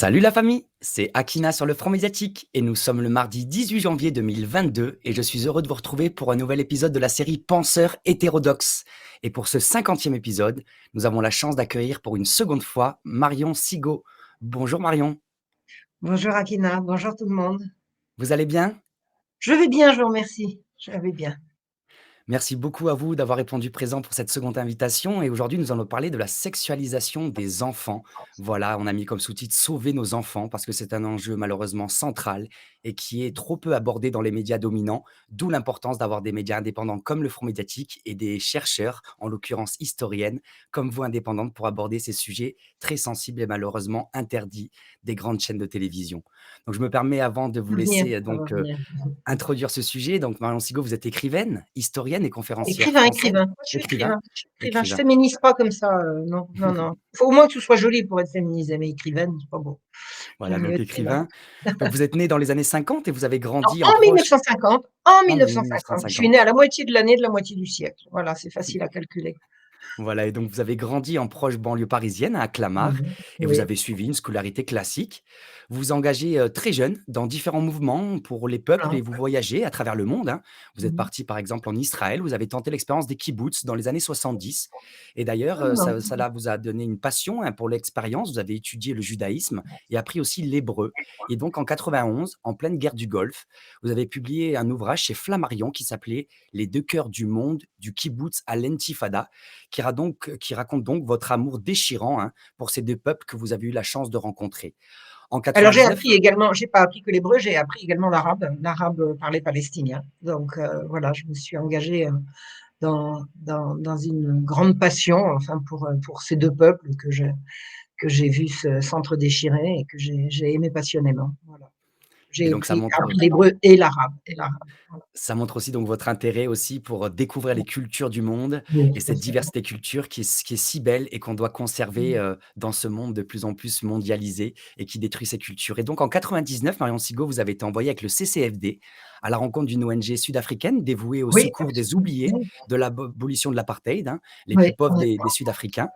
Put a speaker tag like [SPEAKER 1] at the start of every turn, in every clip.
[SPEAKER 1] Salut la famille, c'est Akina sur le Front Médiatique et nous sommes le mardi 18 janvier 2022 et je suis heureux de vous retrouver pour un nouvel épisode de la série Penseurs hétérodoxes. Et pour ce 50e épisode, nous avons la chance d'accueillir pour une seconde fois Marion Sigaud. Bonjour Marion,
[SPEAKER 2] Bonjour Akina, bonjour tout le monde.
[SPEAKER 1] vous allez bien?
[SPEAKER 2] Je vais bien, je vous remercie. Je vais bien.
[SPEAKER 1] Merci beaucoup à vous d'avoir répondu présent pour cette seconde invitation et aujourd'hui nous allons parler de la sexualisation des enfants. Voilà, on a mis comme sous-titre «Sauver nos enfants» parce que c'est un enjeu malheureusement central et qui est trop peu abordé dans les médias dominants, d'où l'importance d'avoir des médias indépendants comme le Front Médiatique et des chercheurs, en l'occurrence historiennes, comme vous indépendantes pour aborder ces sujets très sensibles et malheureusement interdits des grandes chaînes de télévision. Donc je me permets avant de
[SPEAKER 2] Ça
[SPEAKER 1] vous
[SPEAKER 2] va venir,
[SPEAKER 1] laisser
[SPEAKER 2] ça va venir.
[SPEAKER 1] introduire ce sujet. Donc, Marion Sigaud, vous êtes écrivaine, historienne et conférencière
[SPEAKER 2] Écrivain,
[SPEAKER 1] française.
[SPEAKER 2] écrivain. Moi, je suis
[SPEAKER 1] Écrivain,
[SPEAKER 2] écrivain. Je suis écrivain. Je
[SPEAKER 1] écrivain.
[SPEAKER 2] féminise pas comme ça. Non, non, non. Il faut au moins que ce soit joli pour être féminisé, mais écrivaine, c'est pas beau.
[SPEAKER 1] Voilà,
[SPEAKER 2] J'aime mieux
[SPEAKER 1] donc
[SPEAKER 2] être écrivain.
[SPEAKER 1] écrivain. Donc, vous êtes né dans les années 50 et vous avez
[SPEAKER 2] En,
[SPEAKER 1] grandi en
[SPEAKER 2] en
[SPEAKER 1] proche
[SPEAKER 2] 1950, en
[SPEAKER 1] en
[SPEAKER 2] 1950. Je suis née
[SPEAKER 1] 1950.
[SPEAKER 2] à la moitié de l'année de la moitié du siècle. Voilà, c'est facile à calculer.
[SPEAKER 1] Voilà, et donc vous avez grandi en proche banlieue parisienne, à Clamart,
[SPEAKER 2] Mhm.
[SPEAKER 1] et vous
[SPEAKER 2] Oui.
[SPEAKER 1] avez suivi une scolarité classique. Vous vous engagez très jeune dans différents mouvements pour les peuples
[SPEAKER 2] Voilà.
[SPEAKER 1] et vous voyagez à travers le monde, hein. Vous êtes
[SPEAKER 2] Mhm.
[SPEAKER 1] parti par exemple en Israël, vous avez tenté l'expérience des kibbutz dans les années 70. Et d'ailleurs,
[SPEAKER 2] Ah,
[SPEAKER 1] ça vous a donné une passion hein, pour l'expérience. Vous avez étudié le judaïsme et appris aussi l'hébreu. Et donc en 91, en pleine guerre du Golfe, vous avez publié un ouvrage chez Flammarion qui s'appelait «Les deux cœurs du monde, du kibbutz à l'intifada», qui raconte donc votre amour déchirant hein, pour ces deux peuples que vous avez eu la chance de rencontrer. En
[SPEAKER 2] Alors j'ai
[SPEAKER 1] 99,
[SPEAKER 2] appris également, j'ai pas appris que l'hébreu, j'ai appris également l'arabe par les Palestiniens. Donc voilà, je me suis engagée dans une grande passion, enfin pour ces deux peuples que j'ai vu s'entre-déchirer et que j'ai aimé passionnément. Voilà.
[SPEAKER 1] et
[SPEAKER 2] J'ai
[SPEAKER 1] donc
[SPEAKER 2] appris l'hébreu et l'arabe. Voilà.
[SPEAKER 1] ça montre aussi donc votre intérêt aussi pour découvrir les cultures du monde
[SPEAKER 2] Oui,
[SPEAKER 1] et
[SPEAKER 2] tout à
[SPEAKER 1] cette
[SPEAKER 2] fait.
[SPEAKER 1] diversité culture qui est si belle et qu'on doit conserver dans ce monde de plus en plus mondialisé et qui détruit ces cultures. Et donc en 99, Marion Sigaud, vous avez été envoyée avec le CCFD à la rencontre d'une ONG sud-africaine dévouée au
[SPEAKER 2] Oui,
[SPEAKER 1] secours des oubliés de l'abolition de l'apartheid, hein, les plus
[SPEAKER 2] oui,
[SPEAKER 1] pauvres
[SPEAKER 2] oui,
[SPEAKER 1] des Sud-Africains.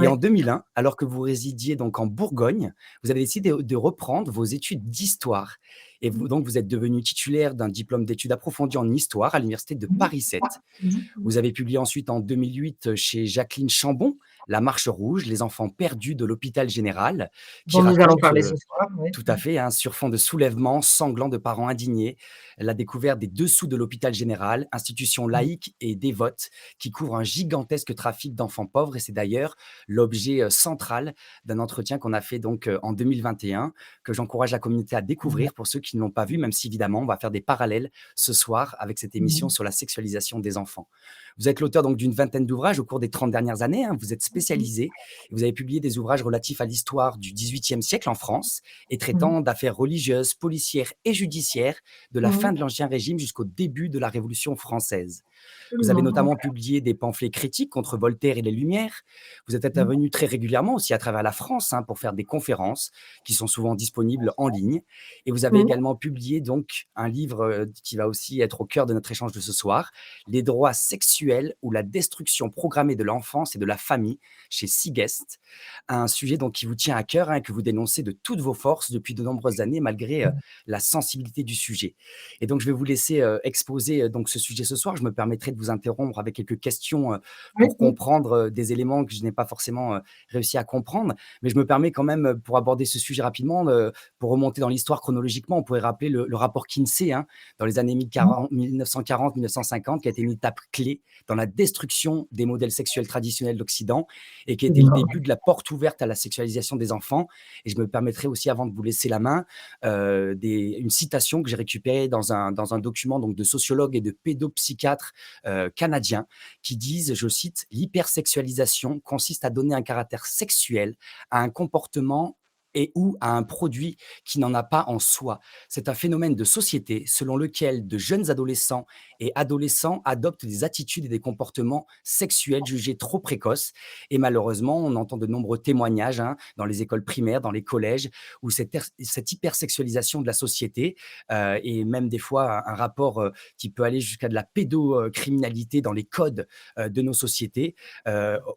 [SPEAKER 1] Et en
[SPEAKER 2] oui.
[SPEAKER 1] 2001, alors que vous résidiez donc en Bourgogne, vous avez décidé de reprendre vos études d'histoire. Et donc, vous êtes devenu titulaire d'un diplôme d'études approfondies en histoire à l'université de Paris 7. Vous avez publié ensuite en 2008 chez Jacqueline Chambon, La Marche rouge, les enfants perdus de l'hôpital général, qui
[SPEAKER 2] Dont nous allons
[SPEAKER 1] raconte
[SPEAKER 2] parler ce soir. Oui.
[SPEAKER 1] tout à fait, hein, sur fond de soulèvement sanglant de parents indignés, la découverte des dessous de l'hôpital général, institution laïque et dévote qui couvre un gigantesque trafic d'enfants pauvres. Et c'est d'ailleurs l'objet central d'un entretien qu'on a fait donc en 2021, que j'encourage la communauté à découvrir pour ceux qui ne l'ont pas vu, même si évidemment on va faire des parallèles ce soir avec cette émission sur la sexualisation des enfants. Vous êtes l'auteur donc d'une vingtaine d'ouvrages au cours des 30 dernières années, hein, vous êtes spécialisé, et vous avez publié des ouvrages relatifs à l'histoire du XVIIIe siècle en France et traitant d'affaires religieuses, policières et judiciaires de la fin de l'Ancien Régime jusqu'au début de la Révolution française. Vous avez
[SPEAKER 2] Absolument.
[SPEAKER 1] notamment publié des pamphlets critiques contre Voltaire et les Lumières. Vous êtes intervenu très régulièrement aussi à travers la France hein, pour faire des conférences qui sont souvent disponibles en ligne. Et vous avez
[SPEAKER 2] Oui.
[SPEAKER 1] également publié donc un livre qui va aussi être au cœur de notre échange de ce soir, Les droits sexuels ou la destruction programmée de l'enfance et de la famille chez Sigest, un sujet donc qui vous tient à cœur hein, et que vous dénoncez de toutes vos forces depuis de nombreuses années malgré la sensibilité du sujet. Et donc je vais vous laisser exposer donc ce sujet ce soir. Je me permettrai de vous interrompre avec quelques questions
[SPEAKER 2] Oui,
[SPEAKER 1] pour
[SPEAKER 2] oui.
[SPEAKER 1] comprendre des éléments que je n'ai pas forcément réussi à comprendre. Mais je me permets quand même, pour aborder ce sujet rapidement, pour remonter dans l'histoire chronologiquement, on pourrait rappeler le rapport Kinsey hein, dans les années 1940-1950, qui a été une étape clé dans la destruction des modèles sexuels traditionnels d'Occident et qui a été le
[SPEAKER 2] Absolument.
[SPEAKER 1] début de la porte ouverte à la sexualisation des enfants. Et je me permettrai aussi, avant de vous laisser la main, une citation que j'ai récupérée dans un document donc, de sociologues et de pédopsychiatres canadiens qui disent, je cite, l'hypersexualisation consiste à donner un caractère sexuel à un comportement et ou à un produit qui n'en a pas en soi. C'est un phénomène de société selon lequel de jeunes adolescents et adolescents adoptent des attitudes et des comportements sexuels jugés trop précoces. Et malheureusement, on entend de nombreux témoignages hein, dans les écoles primaires, dans les collèges, où cette hypersexualisation de la société et même des fois un rapport qui peut aller jusqu'à de la pédocriminalité dans les codes de nos sociétés,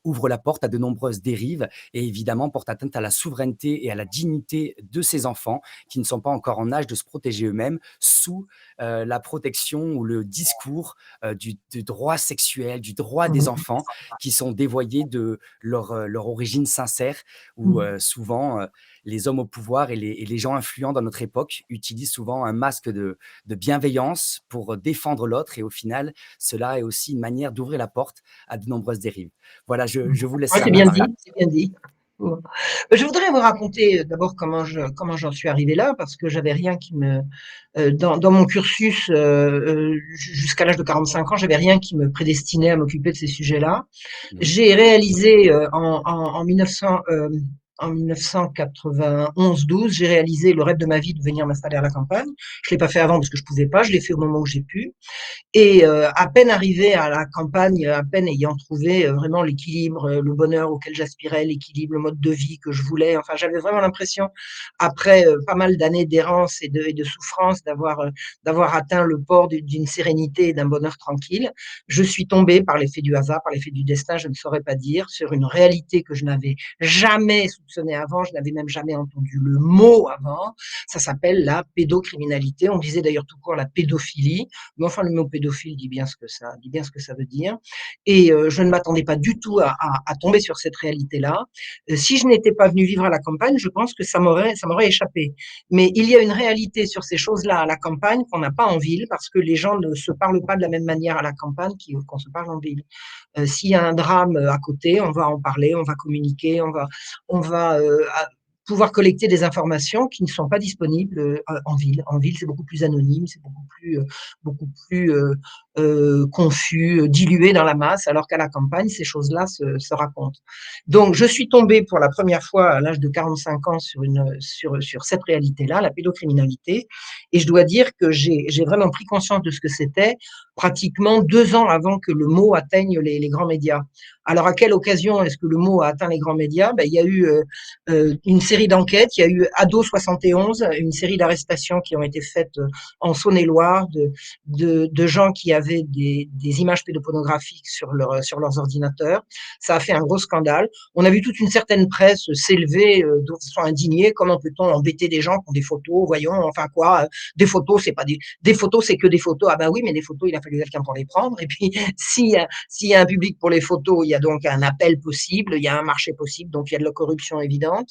[SPEAKER 1] ouvre la porte à de nombreuses dérives et évidemment porte atteinte à la souveraineté et à la la dignité de ces enfants qui ne sont pas encore en âge de se protéger eux-mêmes sous la protection ou le discours du droit sexuel, du droit des
[SPEAKER 2] Mmh.
[SPEAKER 1] enfants qui sont dévoyés de leur origine sincère, où
[SPEAKER 2] Mmh.
[SPEAKER 1] souvent les hommes au pouvoir et les gens influents dans notre époque utilisent souvent un masque de bienveillance pour défendre l'autre, et au final, cela est aussi une manière d'ouvrir la porte à de nombreuses dérives. Voilà, je vous laisse
[SPEAKER 2] Ouais,
[SPEAKER 1] la
[SPEAKER 2] c'est
[SPEAKER 1] main,
[SPEAKER 2] bien
[SPEAKER 1] Marianne.
[SPEAKER 2] dit, c'est bien dit. Ouais. Je voudrais vous raconter d'abord comment j'en suis arrivée là, parce que j'avais rien qui me dans mon cursus jusqu'à l'âge de 45 ans, j'avais rien qui me prédestinait à m'occuper de ces sujets-là.
[SPEAKER 1] Mhm.
[SPEAKER 2] J'ai réalisé en 1991-12, j'ai réalisé le rêve de ma vie de venir m'installer à la campagne. Je l'ai pas fait avant parce que je pouvais pas, je l'ai fait au moment où j'ai pu. Et à peine arrivé à la campagne, à peine ayant trouvé vraiment l'équilibre, le bonheur auquel j'aspirais, l'équilibre, le mode de vie que je voulais. Enfin, j'avais vraiment l'impression, après pas mal d'années d'errance et de souffrance, d'avoir atteint le port d'une sérénité et d'un bonheur tranquille. Je suis tombée par l'effet du hasard, par l'effet du destin, je ne saurais pas dire, sur une réalité que je n'avais jamais soupçonnée avant, je n'avais même jamais entendu le mot avant. Ça s'appelle la pédocriminalité. On disait d'ailleurs tout court la pédophilie. Mais enfin, le mot pédophile dit bien ce que ça veut dire. Et je ne m'attendais pas du tout à tomber sur cette réalité-là. Si je n'étais pas venue vivre à la campagne, je pense que ça m'aurait échappé. Mais il y a une réalité sur ces choses-là à la campagne qu'on n'a pas en ville, parce que les gens ne se parlent pas de la même manière à la campagne qu'on se parle en ville. S'il y a un drame à côté, on va en parler, on va communiquer, on va pouvoir collecter des informations qui ne sont pas disponibles en ville. En ville, c'est beaucoup plus anonyme, c'est beaucoup plus confus, dilué dans la masse, alors qu'à la campagne, ces choses-là se racontent. Donc, je suis tombée pour la première fois à l'âge de 45 ans sur cette réalité-là, la pédocriminalité, et je dois dire que j'ai vraiment pris conscience de ce que c'était pratiquement 2 ans avant que le mot atteigne les grands médias. Alors, à quelle occasion est-ce que le mot a atteint les grands médias? Ben, il y a eu une série d'enquêtes. Il y a eu Ado 71, une série d'arrestations qui ont été faites en Saône-et-Loire de gens qui avaient des images pédopornographiques sur leurs ordinateurs. Ça a fait un gros scandale. On a vu toute une certaine presse s'élever de façon indignée. Comment peut-on embêter des gens qui ont des photos? Voyons, enfin quoi, des photos, c'est pas des photos, c'est que des photos. Ah ben oui, mais des photos, il a fallu quelqu'un pour les prendre. Et puis, s'il y a un public pour les photos, il y a donc un appel possible, il y a un marché possible, donc il y a de la corruption évidente.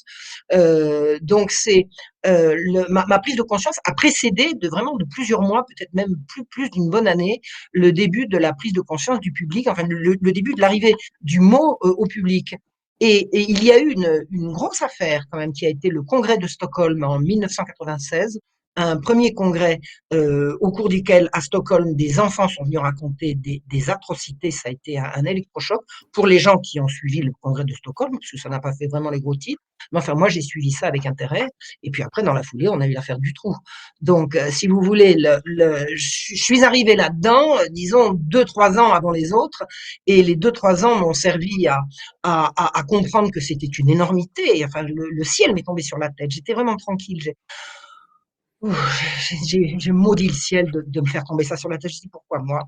[SPEAKER 2] Donc c'est ma prise de conscience a précédé de vraiment de plusieurs mois, peut-être même plus d'une bonne année, le début de la prise de conscience du public, enfin le début de l'arrivée du mot au public. Et il y a eu une grosse affaire quand même qui a été le congrès de Stockholm en 1996, un premier congrès au cours duquel à Stockholm des enfants sont venus raconter des atrocités. Ça a été un électrochoc pour les gens qui ont suivi le congrès de Stockholm, parce que ça n'a pas fait vraiment les gros titres. Mais enfin, moi, j'ai suivi ça avec intérêt. Et puis après, dans la foulée, on a eu l'affaire Dutroux. Donc, si vous voulez, je suis arrivée là-dedans, disons, 2, 3 ans avant les autres. Et les 2, 3 ans m'ont servi à comprendre que c'était une énormité. Enfin, le ciel m'est tombé sur la tête. J'étais vraiment tranquille. J'ai maudit le ciel de me faire tomber ça sur la tête. Je dis, pourquoi moi?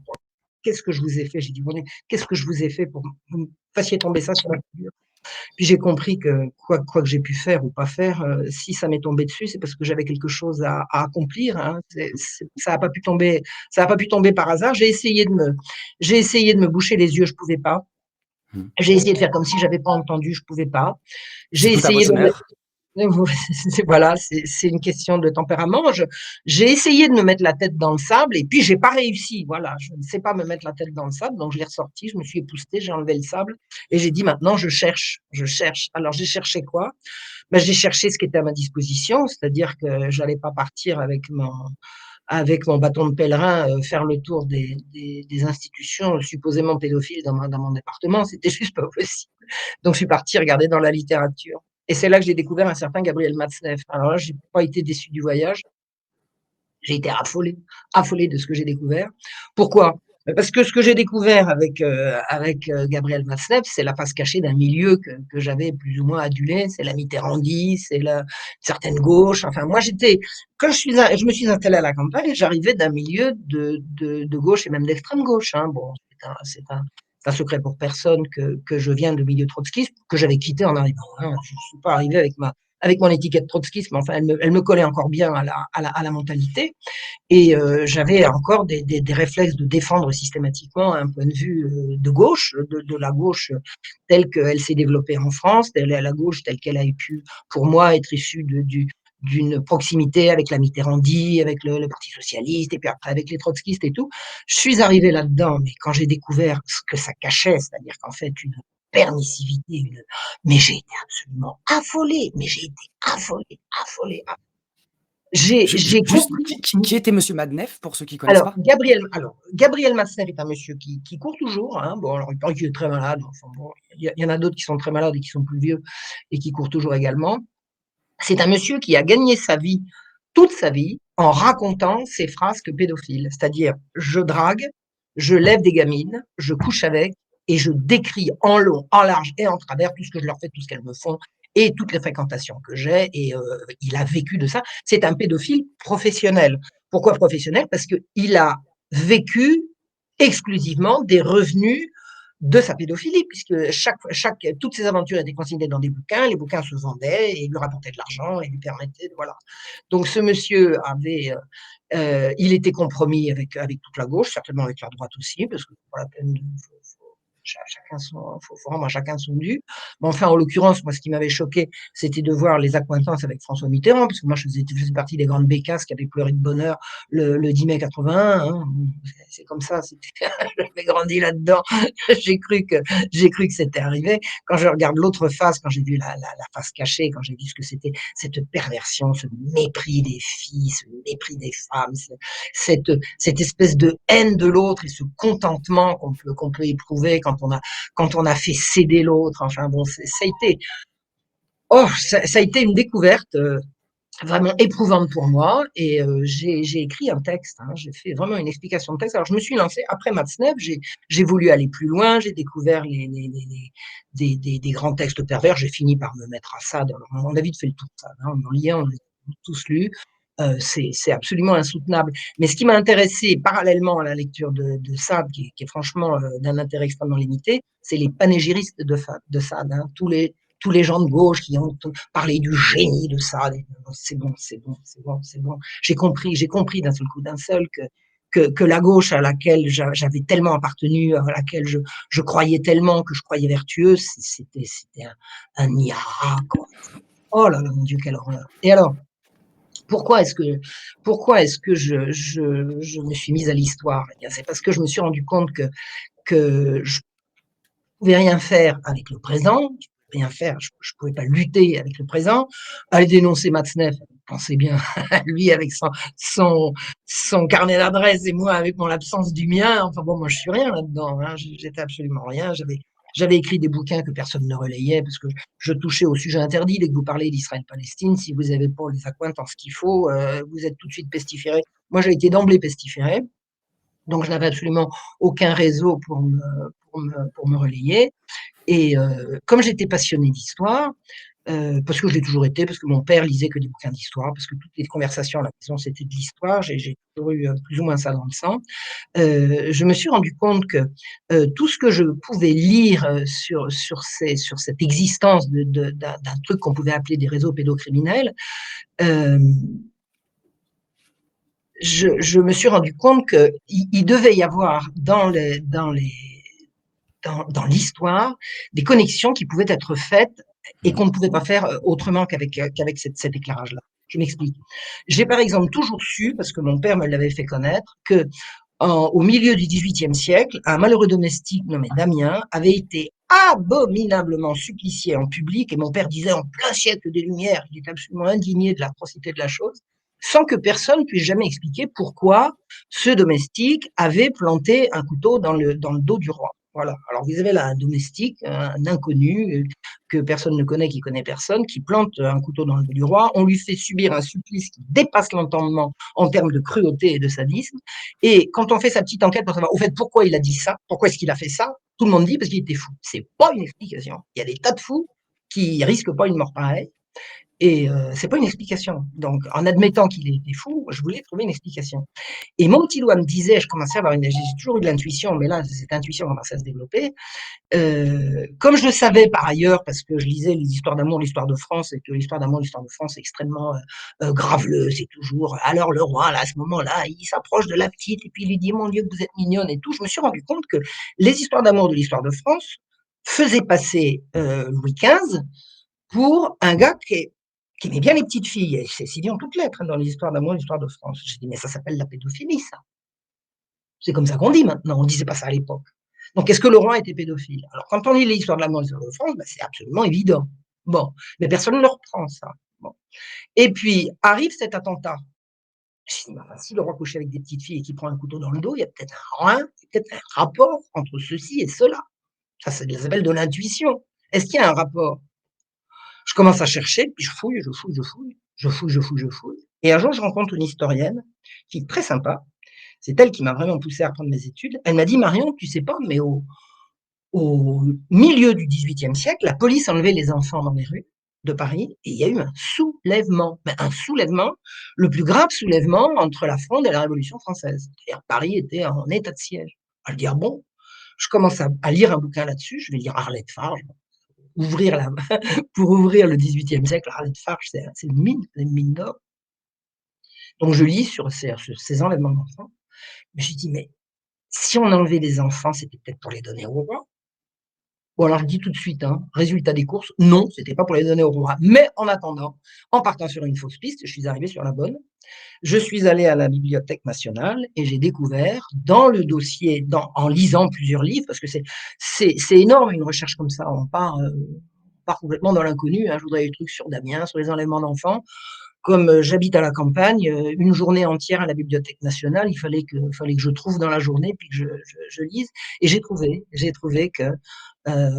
[SPEAKER 2] Qu'est-ce que je vous ai fait? J'ai dit, bon, qu'est-ce que je vous ai fait pour que vous me fassiez tomber ça sur la figure? Puis j'ai compris que quoi que j'ai pu faire ou pas faire, si ça m'est tombé dessus, c'est parce que j'avais quelque chose à accomplir, hein. Ça a pas pu tomber, ça a pas pu tomber par hasard. J'ai essayé de me boucher les yeux, je pouvais pas.
[SPEAKER 1] Mhm.
[SPEAKER 2] J'ai essayé de faire comme si j'avais pas entendu, je pouvais pas.
[SPEAKER 1] C'est
[SPEAKER 2] J'ai
[SPEAKER 1] tout à
[SPEAKER 2] essayé
[SPEAKER 1] votre
[SPEAKER 2] de me
[SPEAKER 1] honneur.
[SPEAKER 2] voilà, c'est une question de tempérament. J'ai essayé de me mettre la tête dans le sable et puis j'ai pas réussi. Voilà, je ne sais pas me mettre la tête dans le sable, donc je l'ai ressorti, je me suis époustée, j'ai enlevé le sable et j'ai dit maintenant je cherche, je cherche. Alors j'ai cherché quoi? Ben, j'ai cherché ce qui était à ma disposition, c'est-à-dire que j'allais pas partir avec mon bâton de pèlerin faire le tour des institutions supposément pédophiles dans mon département, c'était juste pas possible. Donc je suis partie regarder dans la littérature. Et c'est là que j'ai découvert un certain Gabriel Matzneff. Alors là, j'ai pas été déçue du voyage, j'ai été affolée, affolée de ce que j'ai découvert. Pourquoi? Parce que ce que j'ai découvert avec Gabriel Matzneff, c'est la face cachée d'un milieu que j'avais plus ou moins adulé, c'est la Mitterrandie, c'est la certaine gauche. Enfin, moi, quand je me suis installée à la campagne, j'arrivais d'un milieu de gauche et même d'extrême gauche, hein. Bon, c'est un secret pour personne que je viens de milieu trotskiste, que j'avais quitté en arrivant, hein. Je ne suis pas arrivée avec avec mon étiquette trotskiste, mais enfin, elle me collait encore bien à la mentalité. Et j'avais encore des réflexes de défendre systématiquement un point de vue de gauche, de la gauche telle qu'elle s'est développée en France, la gauche telle qu'elle a pu, pour moi, être issue d'une proximité avec la Mitterrandie, avec le Parti socialiste, et puis après avec les trotskistes et tout. Je suis arrivée là-dedans, mais quand j'ai découvert ce que ça cachait, c'est-à-dire qu'en fait, une permissivité, mais j'ai été absolument affolée, mais j'ai été affolée, affolée. J'ai
[SPEAKER 1] Juste,
[SPEAKER 2] compris.
[SPEAKER 1] qui était Monsieur Madnef, pour ceux qui connaissent pas?
[SPEAKER 2] Alors, Gabriel Matzneff est un monsieur qui court toujours, hein. Bon, alors il paraît qu'il est très malade. Enfin bon, il y en a d'autres qui sont très malades et qui sont plus vieux et qui courent toujours également. C'est un monsieur qui a gagné sa vie, toute sa vie, en racontant ses frasques pédophiles. C'est-à-dire, je drague, je lève des gamines, je couche avec et je décris en long, en large et en travers tout ce que je leur fais, tout ce qu'elles me font et toutes les fréquentations que j'ai. Et il a vécu de ça. C'est un pédophile professionnel. Pourquoi professionnel? Parce qu'il a vécu exclusivement des revenus de sa pédophilie, puisque toutes ses aventures étaient consignées dans des bouquins, les bouquins se vendaient et lui rapportaient de l'argent et lui permettaient, voilà. Donc ce monsieur il était compromis avec toute la gauche, certainement avec la droite aussi, parce que c'est pas la peine de, faut rendre à chacun son dû. Mais enfin, en l'occurrence, moi, ce qui m'avait choqué, c'était de voir les accointances avec François Mitterrand, parce que moi, je faisais partie des grandes bécasses qui avaient pleuré de bonheur le 10 mai 81. Hein. C'est comme ça, j'avais grandi là-dedans. J'ai cru que c'était arrivé. Quand je regarde l'autre face, quand j'ai vu la face cachée, quand j'ai vu ce que c'était, cette perversion, ce mépris des filles, ce mépris des femmes, cette espèce de haine de l'autre et ce contentement qu'on peut éprouver quand on a fait céder l'autre. Enfin bon, ça a été une découverte vraiment éprouvante pour moi et j'ai écrit un texte, hein, j'ai fait vraiment une explication de texte. Alors je me suis lancée après Matzneff, j'ai voulu aller plus loin, j'ai découvert des grands textes pervers, j'ai fini par me mettre à Sade. Alors, on a vite fait le tour de Sade, hein, on en liait, on les a tous lus. C'est absolument insoutenable. Mais ce qui m'a intéressé parallèlement à la lecture de Sade, qui est franchement d'un intérêt extrêmement limité, c'est les panégyristes de Sade, hein, tous les gens de gauche qui ont parlé du génie de Sade. C'est bon, c'est bon, c'est bon, c'est bon. J'ai compris d'un seul coup, d'un seul que la gauche à laquelle j'avais tellement appartenu, à laquelle je croyais tellement, que je croyais vertueuse, c'était un niara, quoi. Oh là là, mon Dieu, quelle horreur. Et alors, pourquoi est-ce que je me suis mise à l'histoire? Eh bien, c'est parce que je me suis rendu compte que je pouvais rien faire avec le présent, je pouvais rien faire, je pouvais pas lutter avec le présent. Aller dénoncer Matzneff, pensez bien, lui avec son carnet d'adresses et moi avec mon absence du mien. Enfin bon, moi je suis rien là-dedans, hein, j'étais absolument rien. J'avais écrit des bouquins que personne ne relayait parce que je touchais au sujet interdit. Dès que vous parlez d'Israël-Palestine, si vous n'avez pas les accointances qu'il faut, vous êtes tout de suite pestiféré. Moi, j'ai été d'emblée pestiféré. Donc, je n'avais absolument aucun réseau pour me relayer. Et comme j'étais passionnée d'histoire, parce que je l'ai toujours été, parce que mon père lisait que des bouquins d'histoire, parce que toutes les conversations à la maison, c'était de l'histoire, j'ai toujours eu plus ou moins ça dans le sang, je me suis rendu compte que tout ce que je pouvais lire sur cette existence d'un truc qu'on pouvait appeler des réseaux pédocriminels, euh, je me suis rendu compte qu'il devait y avoir dans l'histoire des connexions qui pouvaient être faites et qu'on ne pouvait pas faire autrement qu'avec cet éclairage-là. Je m'explique. J'ai par exemple toujours su, parce que mon père me l'avait fait connaître, que au milieu du XVIIIe siècle, un malheureux domestique nommé Damien avait été abominablement supplicié en public, et mon père disait en plein siècle des Lumières, il est absolument indigné de l'atrocité de la chose, sans que personne puisse jamais expliquer pourquoi ce domestique avait planté un couteau dans le dos du roi. Voilà. Alors vous avez là un domestique, un inconnu que personne ne connaît, qui connaît personne, qui plante un couteau dans le dos du roi. On lui fait subir un supplice qui dépasse l'entendement en termes de cruauté et de sadisme. Et quand on fait sa petite enquête pour savoir au fait pourquoi il a dit ça, pourquoi est-ce qu'il a fait ça, tout le monde dit parce qu'il était fou. C'est pas une explication. Il y a des tas de fous qui risquent pas une mort pareille. Et c'est pas une explication. Donc, en admettant qu'il était fou, je voulais trouver une explication. Et mon petit doigt me disait, je commençais à avoir j'ai toujours eu de l'intuition, mais là, cette intuition commençait à se développer. Comme je le savais par ailleurs, parce que je lisais les histoires d'amour, l'histoire de France, et que l'histoire d'amour, l'histoire de France est extrêmement graveleuse, c'est toujours. Alors le roi, là, à ce moment-là, il s'approche de la petite et puis il lui dit, mon Dieu, que vous êtes mignonne et tout. Je me suis rendu compte que les histoires d'amour de l'histoire de France faisaient passer Louis XV pour un gars qui aimait bien les petites filles. Et c'est dit en toutes lettres, hein, dans les histoires d'amour, l'histoire de France. J'ai dit, mais ça s'appelle la pédophilie, ça. C'est comme ça qu'on dit maintenant. On ne disait pas ça à l'époque. Donc, est-ce que le roi était pédophile? Alors, quand on lit l'histoire de l'amour et l'histoire de France, ben, c'est absolument évident. Bon, mais personne ne le reprend, ça. Bon. Et puis, arrive cet attentat. Je me dis, bah, si le roi couchait avec des petites filles et qu'il prend un couteau dans le dos, il y a peut-être un rapport entre ceci et cela. Ça s'appelle de l'intuition. Est-ce qu'il y a un rapport? Je commence à chercher, puis je fouille, je fouille, je fouille, je fouille, je fouille, je fouille. Et un jour, je rencontre une historienne qui est très sympa. C'est elle qui m'a vraiment poussé à reprendre mes études. Elle m'a dit, Marion, tu sais pas, mais au milieu du XVIIIe siècle, la police enlevait les enfants dans les rues de Paris et il y a eu un soulèvement. Mais un soulèvement, le plus grave soulèvement entre la Fronde et la Révolution française. C'est-à-dire Paris était en état de siège. À le dire, bon, je commence à lire un bouquin là-dessus, je vais lire Arlette Farge, ouvrir la, pour ouvrir le XVIIIe siècle, Arlette Farge, c'est une mine d'or. Donc je lis sur ces enlèvements d'enfants. Mais je dis, mais si on enlevait des enfants, c'était peut-être pour les donner au roi. Bon, alors je dis tout de suite, hein, résultat des courses, non, c'était pas pour les donner au roi. Mais en attendant, en partant sur une fausse piste, je suis arrivé sur la bonne. Je suis allé à la Bibliothèque nationale et j'ai découvert dans le dossier, en lisant plusieurs livres, parce que c'est énorme une recherche comme ça, on part complètement dans l'inconnu. Hein. Je voudrais des trucs sur Damien, sur les enlèvements d'enfants. Comme j'habite à la campagne, une journée entière à la Bibliothèque nationale, il fallait que je trouve dans la journée, puis que je lise. Et j'ai trouvé que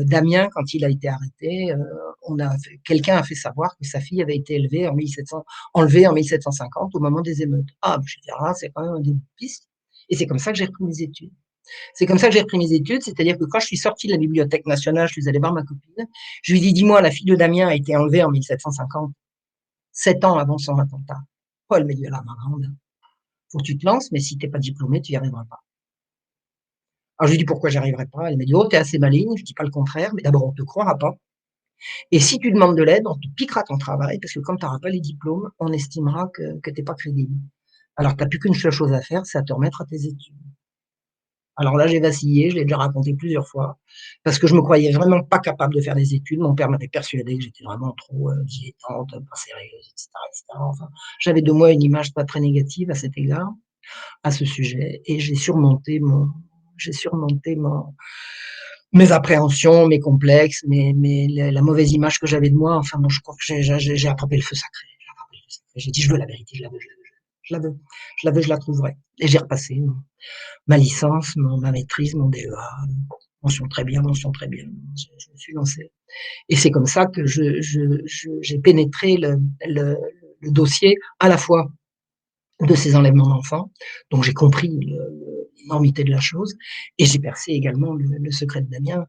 [SPEAKER 2] Damien, quand il a été arrêté, quelqu'un a fait savoir que sa fille avait été enlevée en 1750 au moment des émeutes. Ah, je dis, ah, c'est quand même un début de piste. Et c'est comme ça que j'ai repris mes études. C'est comme ça que j'ai repris mes études, c'est-à-dire que quand je suis sortie de la Bibliothèque nationale, je suis allée voir ma copine. Je lui ai dit, dis-moi, la fille de Damien a été enlevée en 1750. 7 ans avant son attentat. Oh, elle m'a dit, là, ma grande, faut que tu te lances, mais si t'es pas diplômé, tu y arriveras pas. Alors, je lui ai dit, pourquoi j'y arriverai pas? Elle m'a dit, oh, t'es assez maligne, je dis pas le contraire, mais d'abord, on te croira pas. Et si tu demandes de l'aide, on te piquera ton travail, parce que comme tu n'auras pas les diplômes, on estimera que t'es pas crédible. Alors, t'as plus qu'une seule chose à faire, c'est à te remettre à tes études. Alors là, j'ai vacillé, je l'ai déjà raconté plusieurs fois, parce que je me croyais vraiment pas capable de faire des études. Mon père m'avait persuadé que j'étais vraiment trop dilettante, pas sérieuse, etc., etc. Enfin, j'avais de moi une image pas très négative à cet égard, à ce sujet, et j'ai surmonté mes appréhensions, mes complexes, la mauvaise image que j'avais de moi. Enfin, bon, je crois que j'ai attrapé le feu sacré. J'ai dit, je veux la vérité, je la veux, je la veux, je la veux, je la trouverai. Et j'ai repassé ma licence, ma maîtrise, mon DEA. Mention très bien, mention très bien. Je me suis lancée. Et c'est comme ça que j'ai pénétré le dossier à la fois de ces enlèvements d'enfants, donc j'ai compris l'énormité de la chose, et j'ai percé également le secret de Damien.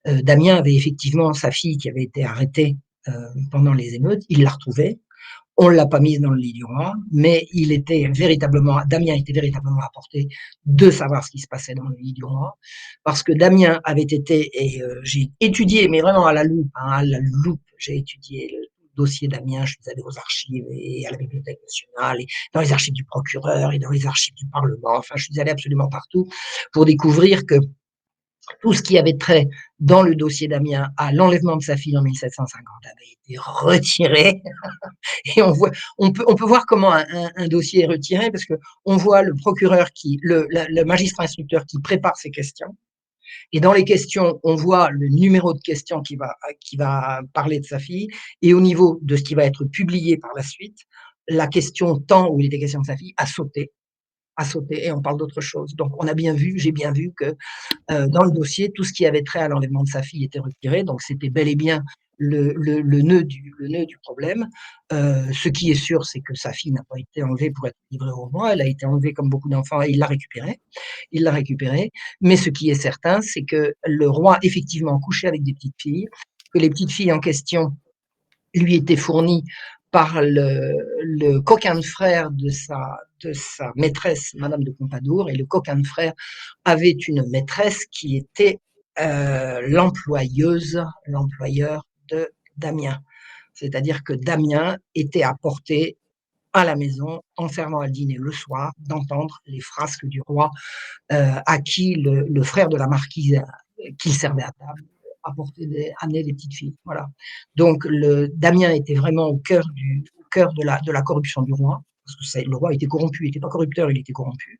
[SPEAKER 2] Damien avait effectivement sa fille qui avait été arrêtée pendant les émeutes, il l'a retrouvée. On ne l'a pas mise dans le lit du roi, mais Damien était véritablement à portée de savoir ce qui se passait dans le lit du roi, parce que Damien avait été, et j'ai étudié, mais vraiment à la loupe, j'ai étudié le dossier Damien, je suis allé aux archives et à la Bibliothèque nationale, et dans les archives du procureur, et dans les archives du Parlement, enfin, je suis allé absolument partout pour découvrir que tout ce qui avait trait dans le dossier Damien à l'enlèvement de sa fille en 1750 avait été retiré. Et on peut voir comment un dossier est retiré, parce que on voit le procureur le magistrat instructeur qui prépare ses questions. Et dans les questions, on voit le numéro de question qui va parler de sa fille. Et au niveau de ce qui va être publié par la suite, la question temps où il était question de sa fille a sauté, et on parle d'autre chose. Donc, j'ai bien vu que dans le dossier, tout ce qui avait trait à l'enlèvement de sa fille était retiré. Donc, c'était bel et bien le nœud du problème. Ce qui est sûr, c'est que sa fille n'a pas été enlevée pour être livrée au roi. Elle a été enlevée comme beaucoup d'enfants et il l'a récupérée. Il l'a récupérée. Mais ce qui est certain, c'est que le roi, effectivement, couchait avec des petites filles, que les petites filles en question lui était fourni par le coquin de frère de sa maîtresse, Madame de Pompadour, et le coquin de frère avait une maîtresse qui était l'employeur de Damien. C'est-à-dire que Damien était apporté à la maison en servant à dîner le soir, d'entendre les frasques du roi à qui le frère de la marquise qu'il servait à table amenait des petites filles. Voilà. Donc Damien était vraiment au cœur de la corruption du roi. Parce que le roi était corrompu, il n'était pas corrupteur, il était corrompu.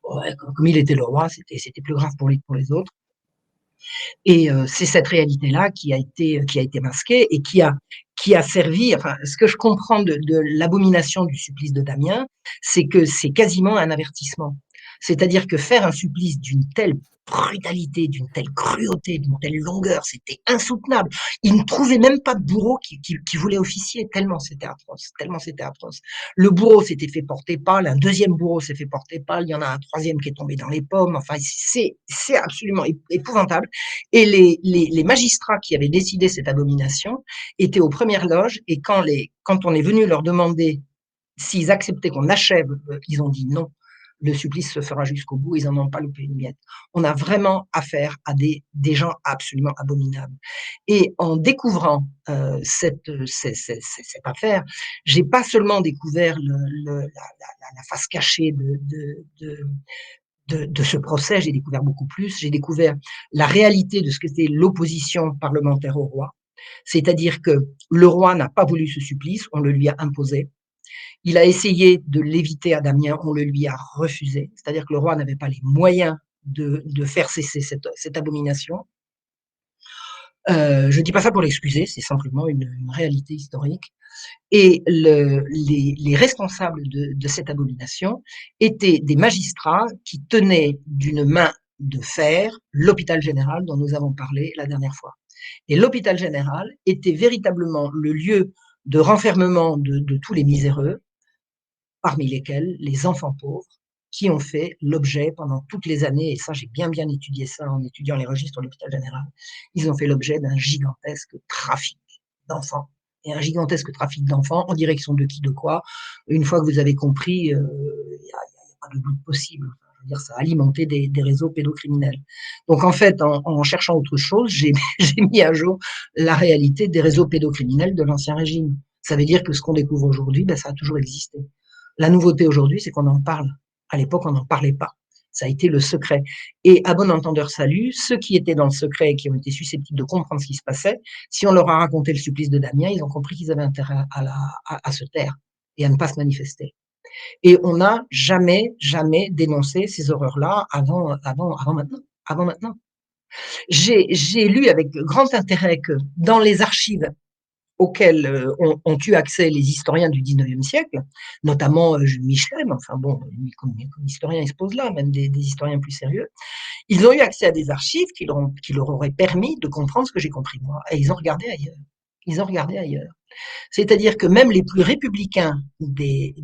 [SPEAKER 2] Ouais, comme il était le roi, c'était plus grave pour lui que pour les autres. Et c'est cette réalité-là qui a été masquée et qui a servi, enfin, ce que je comprends de l'abomination du supplice de Damien, c'est que c'est quasiment un avertissement. C'est-à-dire que faire un supplice d'une telle brutalité, d'une telle cruauté, d'une telle longueur, c'était insoutenable. Il ne trouvait même pas de bourreau qui voulait officier, tellement c'était atroce, tellement c'était atroce. Le bourreau s'était fait porter pâle, un deuxième bourreau s'est fait porter pâle, il y en a un troisième qui est tombé dans les pommes, enfin, c'est absolument épouvantable. Et les magistrats qui avaient décidé cette abomination étaient aux premières loges, et quand on est venu leur demander s'ils acceptaient qu'on achève, ils ont dit non. Le supplice se fera jusqu'au bout, ils n'en ont pas loupé une miette. On a vraiment affaire à des gens absolument abominables. Et en découvrant cette affaire, j'ai pas seulement découvert la face cachée de ce procès, j'ai découvert beaucoup plus. J'ai découvert la réalité de ce que c'était l'opposition parlementaire au roi. C'est-à-dire que le roi n'a pas voulu ce supplice, on le lui a imposé. Il a essayé de l'éviter à Damien, on le lui a refusé. C'est-à-dire que le roi n'avait pas les moyens de faire cesser cette abomination. Je ne dis pas ça pour l'excuser, c'est simplement une réalité historique. Et les responsables de cette abomination étaient des magistrats qui tenaient d'une main de fer l'hôpital général dont nous avons parlé la dernière fois. Et l'hôpital général était véritablement le lieu de renfermement de tous les miséreux, parmi lesquels les enfants pauvres, qui ont fait l'objet pendant toutes les années, et ça j'ai bien étudié ça en étudiant les registres de l'hôpital général, ils ont fait l'objet d'un gigantesque trafic d'enfants. Et un gigantesque trafic d'enfants en direction de qui, de quoi. Une fois que vous avez compris, il n'y a pas de doute possible. Je veux dire, ça a alimenté des réseaux pédocriminels. Donc en fait, en cherchant autre chose, j'ai mis à jour la réalité des réseaux pédocriminels de l'Ancien Régime. Ça veut dire que ce qu'on découvre aujourd'hui, ben, ça a toujours existé. La nouveauté aujourd'hui, c'est qu'on en parle. À l'époque, on n'en parlait pas. Ça a été le secret. Et à bon entendeur salut, ceux qui étaient dans le secret et qui ont été susceptibles de comprendre ce qui se passait, si on leur a raconté le supplice de Damien, ils ont compris qu'ils avaient intérêt à se taire et à ne pas se manifester. Et on n'a jamais dénoncé ces horreurs-là avant maintenant. Avant maintenant. J'ai lu avec grand intérêt que dans les archives auxquels ont eu accès les historiens du 19e siècle, notamment Jules Michelet, mais enfin bon, lui, comme historien, il se pose là, même des historiens plus sérieux, ils ont eu accès à des archives qui leur auraient permis de comprendre ce que j'ai compris moi, et ils ont regardé ailleurs. Ils ont regardé ailleurs. C'est-à-dire que même les plus républicains des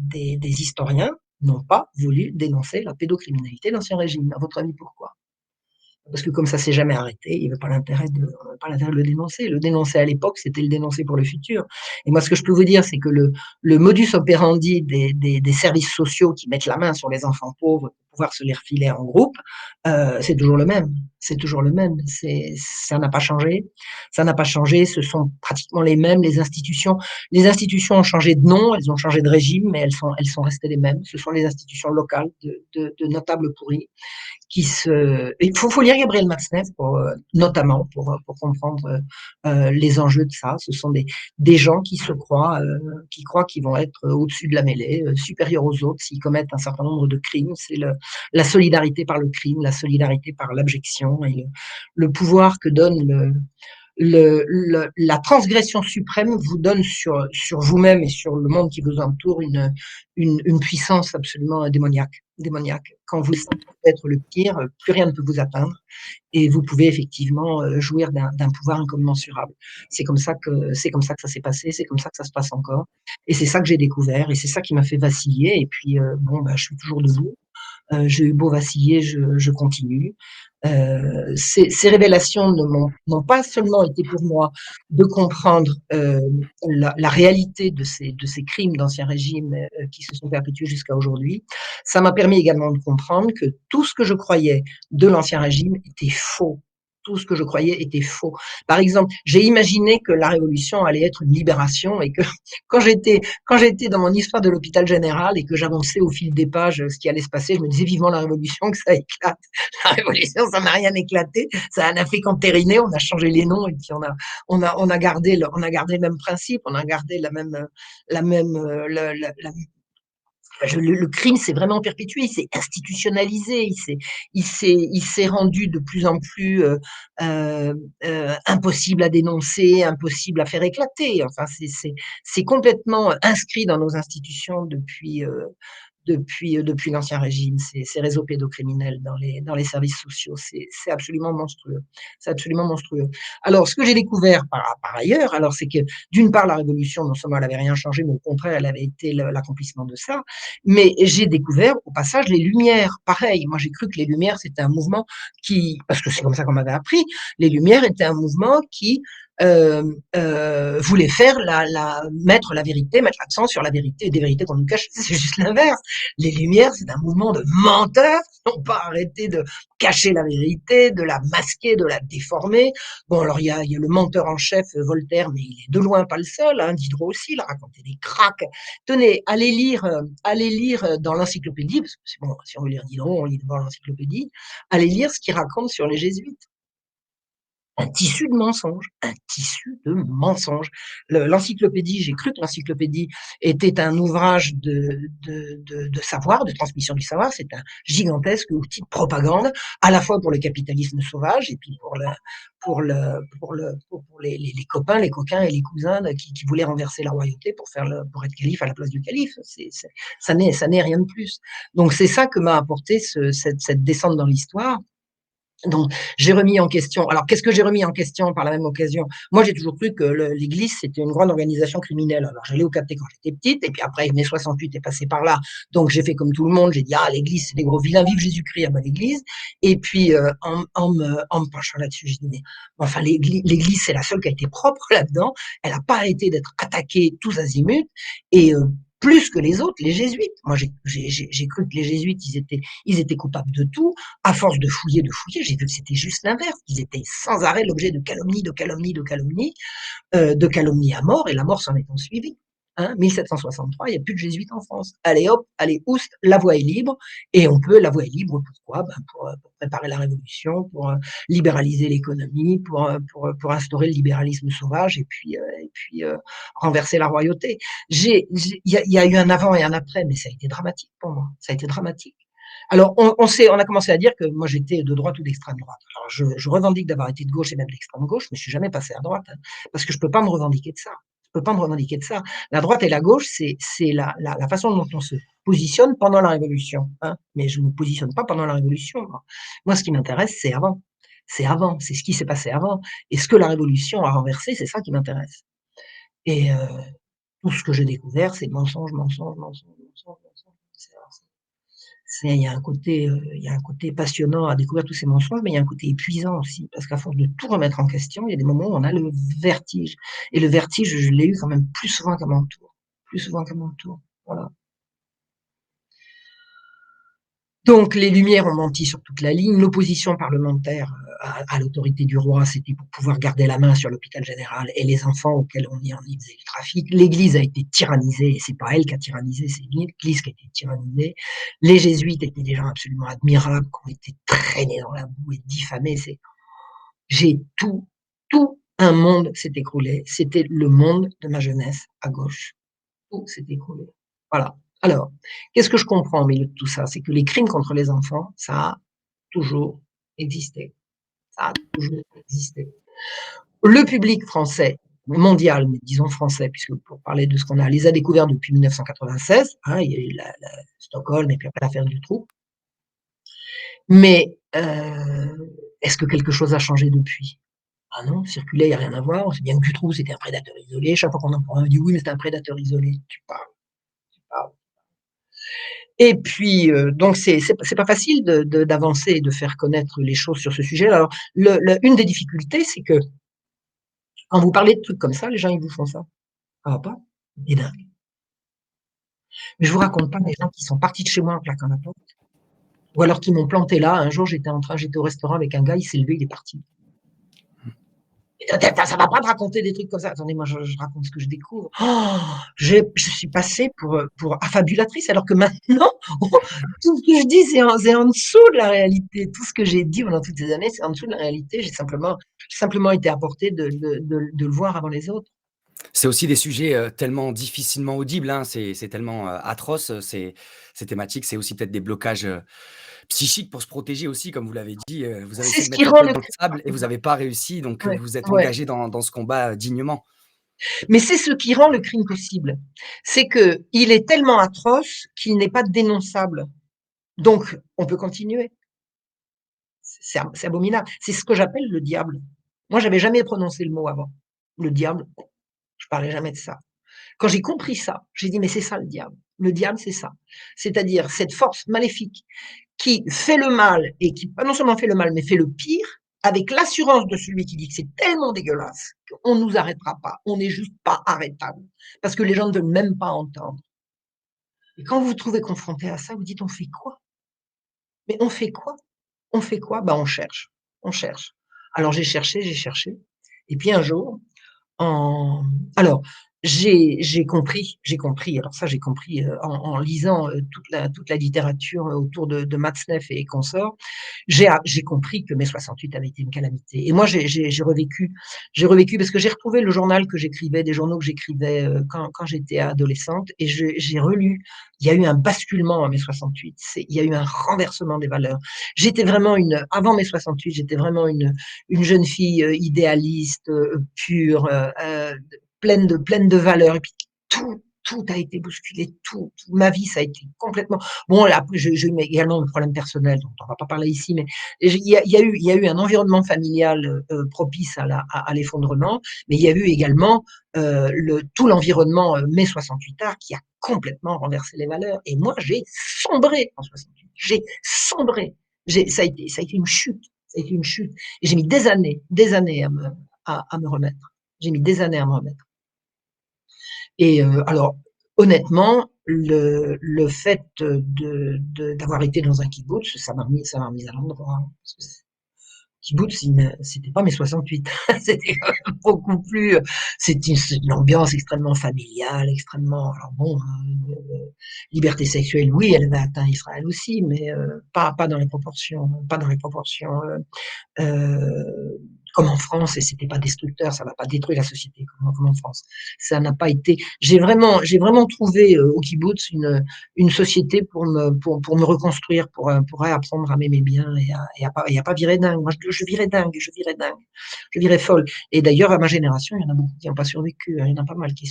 [SPEAKER 2] historiens n'ont pas voulu dénoncer la pédocriminalité d'Ancien Régime. À votre avis, pourquoi? Parce que comme ça s'est jamais arrêté, il n'y avait pas l'intérêt de le dénoncer. Le dénoncer à l'époque, c'était le dénoncer pour le futur. Et moi, ce que je peux vous dire, c'est que le modus operandi des services sociaux qui mettent la main sur les enfants pauvres pour pouvoir se les refiler en groupe, c'est toujours le même. C'est toujours le même. Ça n'a pas changé. Ça n'a pas changé. Ce sont pratiquement les mêmes. Les institutions ont changé de nom, elles ont changé de régime, mais elles sont restées les mêmes. Ce sont les institutions locales de notables pourris il faut lire Gabriel Matzneff notamment pour comprendre les enjeux de ça. Ce sont des gens qui croient qu'ils vont être au-dessus de la mêlée, supérieurs aux autres s'ils commettent un certain nombre de crimes. C'est la solidarité par le crime, la solidarité par l'abjection et le pouvoir que donne la transgression suprême vous donne sur vous-même et sur le monde qui vous entoure une puissance absolument démoniaque. Démoniaque. Quand vous sentez être le pire, plus rien ne peut vous atteindre et vous pouvez effectivement jouir d'un pouvoir incommensurable. C'est comme ça que ça s'est passé, c'est comme ça que ça se passe encore. Et c'est ça que j'ai découvert et c'est ça qui m'a fait vaciller. Et puis bon, bah, je suis toujours debout. J'ai eu beau vaciller, je continue. Ces révélations n'ont pas seulement été pour moi de comprendre la réalité de ces crimes d'Ancien Régime qui se sont perpétués jusqu'à aujourd'hui, ça m'a permis également de comprendre que tout ce que je croyais de l'Ancien Régime était faux. Tout ce que je croyais était faux. Par exemple, j'ai imaginé que la révolution allait être une libération et que quand j'étais dans mon histoire de l'hôpital général et que j'avançais au fil des pages ce qui allait se passer, je me disais vivement la révolution, que ça éclate. La révolution, ça n'a rien éclaté, ça n'a fait qu'entériner, on a changé les noms et puis on a gardé le même principe, on a gardé la même, le crime s'est vraiment perpétué, il s'est institutionnalisé, il s'est rendu de plus en plus impossible à dénoncer, impossible à faire éclater. Enfin, c'est complètement inscrit dans nos institutions depuis l'Ancien Régime, ces réseaux pédocriminels dans les services sociaux. C'est absolument monstrueux. C'est absolument monstrueux. Alors, ce que j'ai découvert par ailleurs, alors c'est que d'une part, la Révolution, non seulement elle n'avait rien changé, mais au contraire, elle avait été l'accomplissement de ça. Mais j'ai découvert au passage les Lumières. Pareil, moi j'ai cru que les Lumières, c'était un mouvement parce que c'est comme ça qu'on m'avait appris, les Lumières étaient un mouvement qui voulait mettre la vérité, mettre l'accent sur la vérité, des vérités qu'on nous cache. C'est juste l'inverse. Les Lumières, c'est un mouvement de menteurs qui n'ont pas arrêté de cacher la vérité, de la masquer, de la déformer. Bon, alors il y a le menteur en chef, Voltaire, mais il est de loin pas le seul. Hein. Diderot aussi, il a raconté des cracks. Tenez, allez lire dans l'encyclopédie, parce que bon, si on veut lire Diderot, on lit d'abord l'encyclopédie. Allez lire ce qu'il raconte sur les jésuites. Un tissu de mensonges, un tissu de mensonges. L'encyclopédie, j'ai cru que l'encyclopédie était un ouvrage de savoir, de transmission du savoir. C'est un gigantesque outil de propagande, à la fois pour le capitalisme sauvage et puis pour les copains, les coquins et les cousins qui voulaient renverser la royauté pour être calife à la place du calife. Ça n'est rien de plus. Donc c'est ça que m'a apporté cette descente dans l'histoire. Donc, j'ai remis en question. Alors, qu'est-ce que j'ai remis en question par la même occasion? Moi, j'ai toujours cru que l'Église, c'était une grande organisation criminelle. Alors, j'allais au capté quand j'étais petite, et puis après, mai 68 est passé par là. Donc, j'ai fait comme tout le monde. J'ai dit, ah, l'Église, c'est des gros vilains, vive Jésus-Christ, à bonne Église. Et puis, en me penchant là-dessus, j'ai dit, mais enfin, l'Église, c'est la seule qui a été propre là-dedans. Elle n'a pas arrêté d'être attaquée tous azimuts. Et plus que les autres, les jésuites. Moi, j'ai cru que les jésuites, ils étaient coupables de tout. À force de fouiller, j'ai vu que c'était juste l'inverse. Ils étaient sans arrêt l'objet de calomnies, de calomnies à mort, et la mort s'en est ensuivie. Hein, 1763, il n'y a plus de jésuites en France. Allez hop, allez oust, la voie est libre, et la voie est libre, pourquoi? Pour préparer la révolution, pour libéraliser l'économie, pour instaurer le libéralisme sauvage, et puis renverser la royauté. Il y a eu un avant et un après, mais ça a été dramatique pour moi. Ça a été dramatique. Alors, on a commencé à dire que moi j'étais de droite ou d'extrême droite. Alors, je revendique d'avoir été de gauche et même d'extrême gauche, mais je suis jamais passé à droite, hein, parce que je peux pas me revendiquer de ça. Je peux pas me revendiquer de ça. La droite et la gauche, c'est la façon dont on se positionne pendant la Révolution. Hein, mais je ne me positionne pas pendant la Révolution. Moi, ce qui m'intéresse, c'est avant. C'est avant, c'est ce qui s'est passé avant. Et ce que la Révolution a renversé, c'est ça qui m'intéresse. Et tout ce que j'ai découvert, c'est mensonge, mensonge, mensonge, mensonge, mensonge. Il y a un côté passionnant à découvrir tous ces mensonges, mais il y a un côté épuisant aussi, parce qu'à force de tout remettre en question, il y a des moments où on a le vertige. Et le vertige, je l'ai eu quand même plus souvent qu'à mon tour. Plus souvent qu'à mon tour. Voilà. Donc, les Lumières ont menti sur toute la ligne. L'opposition parlementaire à l'autorité du roi, c'était pour pouvoir garder la main sur l'hôpital général et les enfants auxquels on y faisait le trafic. L'Église a été tyrannisée, et c'est pas elle qui a tyrannisé, c'est l'Église qui a été tyrannisée. Les jésuites étaient des gens absolument admirables, qui ont été traînés dans la boue et diffamés. J'ai tout un monde s'est écroulé. C'était le monde de ma jeunesse à gauche. Tout s'est écroulé. Voilà. Alors, qu'est-ce que je comprends au milieu de tout ça? C'est que les crimes contre les enfants, ça a toujours existé. Ça a toujours existé. Le public français, mondial, mais disons français, puisque pour parler de ce qu'on a, les a découverts depuis 1996. Hein, il y a eu Stockholm et puis après l'affaire du trou. Mais est-ce que quelque chose a changé depuis? Ah non, circuler, il n'y a rien à voir. On sait bien que Dutroux, c'était un prédateur isolé. Chaque fois qu'on en prend un, on dit oui, mais c'est un prédateur isolé. Tu parles, tu parles. Et puis, donc c'est pas facile d'avancer et de faire connaître les choses sur ce sujet. Alors, une des difficultés, c'est que quand vous parlez de trucs comme ça, les gens, ils vous font ça. Ça va pas? Des dingues. Mais je vous raconte pas les gens qui sont partis de chez moi en claquant la porte, ou alors qui m'ont planté là. Un jour, j'étais au restaurant avec un gars, il s'est levé, il est parti. Ça va pas de raconter des trucs comme ça. Attendez, moi, je raconte ce que je découvre. Oh, je suis passée pour affabulatrice, alors que maintenant, tout ce que je dis, c'est en dessous de la réalité. Tout ce que j'ai dit pendant toutes ces années, c'est en dessous de la réalité. J'ai simplement été apportée de le voir avant les autres.
[SPEAKER 1] C'est aussi des sujets, tellement difficilement audibles, hein, c'est tellement, atroce, ces thématiques. C'est aussi peut-être des blocages, psychiques pour se protéger aussi, comme vous l'avez dit, vous avez
[SPEAKER 2] C'est
[SPEAKER 1] essayé
[SPEAKER 2] ce
[SPEAKER 1] de
[SPEAKER 2] qui
[SPEAKER 1] mettre la
[SPEAKER 2] rend le
[SPEAKER 1] tête dans le
[SPEAKER 2] crime
[SPEAKER 1] sable et vous
[SPEAKER 2] possible.
[SPEAKER 1] avez pas réussi, donc
[SPEAKER 2] Ouais,
[SPEAKER 1] vous êtes
[SPEAKER 2] ouais.
[SPEAKER 1] engagé dans ce combat, dignement.
[SPEAKER 2] Mais c'est ce qui rend le crime possible. C'est que il est tellement atroce qu'il n'est pas dénonçable. Donc, on peut continuer. C'est abominable. C'est ce que j'appelle le diable. Moi, j'avais jamais prononcé le mot avant. Le diable, je parlais jamais de ça. Quand j'ai compris ça, j'ai dit: «Mais c'est ça le diable». Le diable, c'est ça. C'est-à-dire cette force maléfique qui fait le mal et qui, pas non seulement fait le mal, mais fait le pire, avec l'assurance de celui qui dit que c'est tellement dégueulasse qu'on ne nous arrêtera pas. On n'est juste pas arrêtable. Parce que les gens ne veulent même pas entendre. Et quand vous vous trouvez confronté à ça, vous dites: «On fait quoi? Mais on fait quoi? On fait quoi?» Bah, on cherche, on cherche. Alors j'ai cherché et puis un jour, En alors, j'ai compris, alors ça j'ai compris, en lisant, toute la littérature autour de Matzneff et consorts. J'ai compris que mai 68 avait été une calamité et moi j'ai revécu parce que j'ai retrouvé le journal que j'écrivais, des journaux que j'écrivais, quand j'étais adolescente et j'ai relu. Il y a eu un basculement à mai 68, il y a eu un renversement des valeurs. Avant mai 68, j'étais vraiment une jeune fille, idéaliste, pure, pleine de valeurs et puis tout a été bousculé, tout. Ma vie, ça a été complètement bon, là, après j'ai eu également des problèmes personnels dont on va pas parler ici, mais il y a eu un environnement familial, propice à l'effondrement, mais il y a eu également, tout l'environnement, mai 68 art qui a complètement renversé les valeurs et moi j'ai sombré en 68. J'ai sombré. Ça a été une chute, ça a été une chute et j'ai mis des années à me remettre. J'ai mis des années à me remettre. Et alors, honnêtement, le fait d'avoir été dans un kibbutz, ça m'a remis à l'endroit. Hein, parce que kibbutz, c'était pas mes 68. C'était quand même beaucoup plus. C'est une ambiance extrêmement familiale, extrêmement. Alors bon, liberté sexuelle, oui, elle avait atteint Israël aussi, mais pas dans les proportions, pas dans les proportions. Comme en France, et c'était pas destructeur, ça n'a pas détruit la société comme en France. Ça n'a pas été. J'ai vraiment trouvé au kibbutz une société pour me reconstruire, pour réapprendre à m'aimer bien et à pas virer dingue. Moi, je virais dingue, je virais folle. Et d'ailleurs, à ma génération, il y en a beaucoup qui n'ont pas survécu. Hein. Il y en a pas mal qui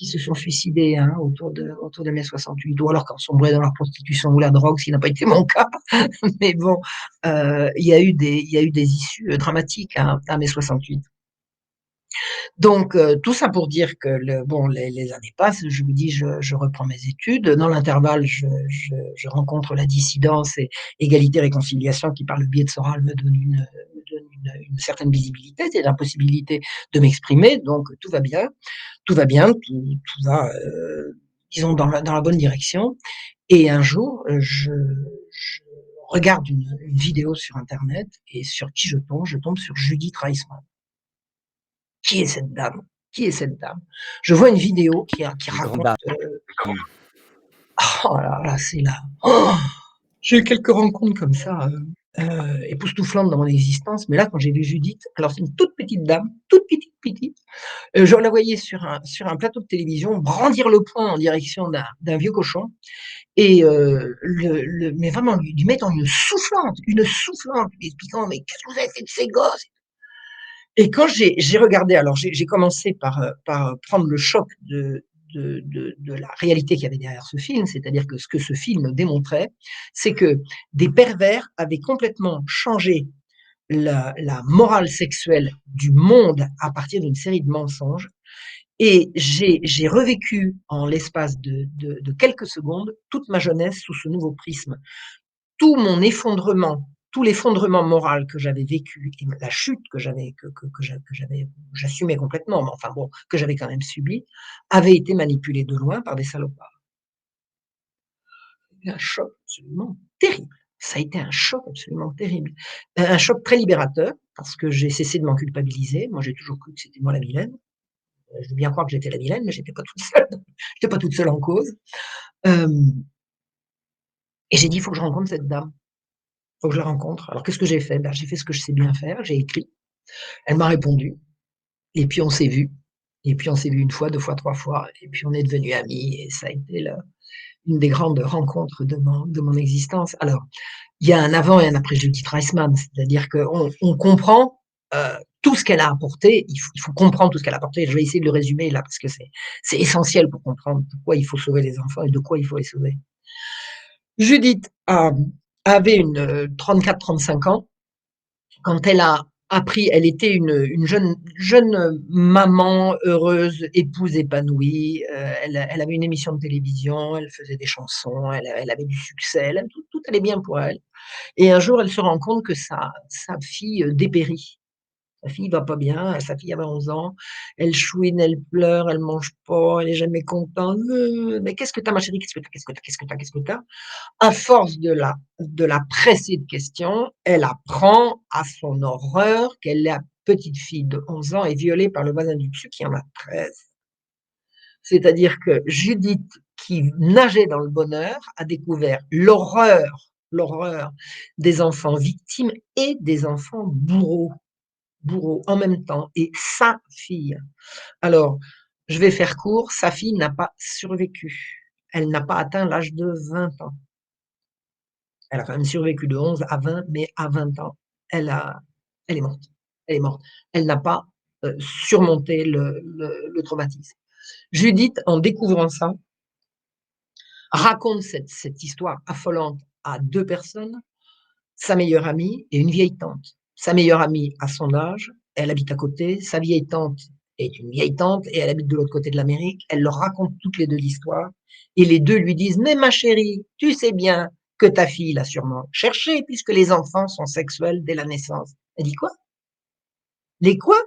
[SPEAKER 2] se sont suicidés hein, autour de mai 68, ou alors qui ont sombré dans la prostitution ou la drogue, ce qui n'a pas été mon cas. Mais bon, il y a eu des issues dramatiques à mai 68. Donc, tout ça pour dire que bon, les années passent, je vous dis, je reprends mes études. Dans l'intervalle, je rencontre la dissidence et égalité réconciliation qui, par le biais de Soral, me donne une certaine visibilité, c'est la possibilité de m'exprimer. Donc, tout va bien, tout va, disons, dans la bonne direction. Et un jour, je regarde une vidéo sur Internet et sur qui je tombe? Je tombe sur Judith Reisman. Qui est cette dame? Qui est cette dame? Je vois une vidéo qui
[SPEAKER 1] Une grande
[SPEAKER 2] raconte,
[SPEAKER 1] dame. Mmh.
[SPEAKER 2] oh là là, c'est là oh! J'ai eu quelques rencontres comme ça, époustouflantes dans mon existence, mais là, quand j'ai vu Judith, alors c'est une toute petite dame, toute petite, petite, je la voyais sur un plateau de télévision brandir le poing en direction d'un vieux cochon et mais vraiment lui mettant une soufflante, lui expliquant: «Mais qu'est-ce que vous avez fait de ces gosses?» Et quand j'ai regardé, alors j'ai commencé par prendre le choc de la réalité qu'il y avait derrière ce film, c'est-à-dire que ce que ce film démontrait, c'est que des pervers avaient complètement changé la morale sexuelle du monde à partir d'une série de mensonges Et j'ai revécu en l'espace de quelques secondes toute ma jeunesse sous ce nouveau prisme. Tout mon effondrement, tout l'effondrement moral que j'avais vécu et la chute que j'avais, j'assumais complètement, mais enfin bon, que j'avais quand même subi, avait été manipulé de loin par des salopards. Un choc absolument terrible. Ça a été un choc absolument terrible. Un choc très libérateur parce que j'ai cessé de m'en culpabiliser. Moi, j'ai toujours cru que c'était moi la vilaine. Je veux bien croire que j'étais la vilaine, mais j'étais pas toute seule. J'étais pas toute seule en cause. Et j'ai dit: «Il faut que je rencontre cette dame. Il faut que je la rencontre». Alors qu'est-ce que j'ai fait? Ben, j'ai fait ce que je sais bien faire, j'ai écrit. Elle m'a répondu et puis on s'est vus. Et puis on s'est vus 1 fois, 2 fois, 3 fois et puis on est devenus amis et ça a été une des grandes rencontres de mon existence. Alors, il y a un avant et un après Judith Reisman, c'est-à-dire qu'on comprend, tout ce qu'elle a apporté. Il faut comprendre tout ce qu'elle a apporté. Je vais essayer de le résumer là parce que c'est essentiel pour comprendre pourquoi il faut sauver les enfants et de quoi il faut les sauver. Judith avait 34-35 ans quand elle a appris. Elle était une jeune maman heureuse, épouse épanouie. Elle avait une émission de télévision, elle faisait des chansons, elle avait du succès, tout allait bien pour elle. Et un jour, elle se rend compte que sa fille dépérit. Sa fille va pas bien, sa fille avait 11 ans, elle chouine, elle pleure, elle mange pas, elle est jamais contente. Mais qu'est-ce que tu as ma chérie? Qu'est-ce que tu as? Qu'est-ce que tu as? Qu'est-ce que tu as? Qu'est-ce que tu as? À force de la presser de questions, elle apprend à son horreur qu'elle, la petite fille de 11 ans, est violée par le voisin du dessus qui en a 13. C'est-à-dire que Judith, qui nageait dans le bonheur, a découvert l'horreur des enfants victimes et des enfants bourreaux en même temps, et sa fille. Alors, je vais faire court, sa fille n'a pas survécu. Elle n'a pas atteint l'âge de 20 ans. Elle a quand même survécu de 11 à 20, mais à 20 ans, elle a elle est morte. Elle est morte. Elle n'a pas, surmonté le traumatisme. Judith, en découvrant ça, raconte cette histoire affolante à 2 personnes, sa meilleure amie et une vieille tante. Sa meilleure amie a son âge, elle habite à côté, sa vieille tante est une vieille tante et elle habite de l'autre côté de l'Amérique. Elle leur raconte toutes les 2 l'histoire et les 2 lui disent: «Mais ma chérie, tu sais bien que ta fille l'a sûrement cherché puisque les enfants sont sexuels dès la naissance». Elle dit: «Quoi? Les quoi?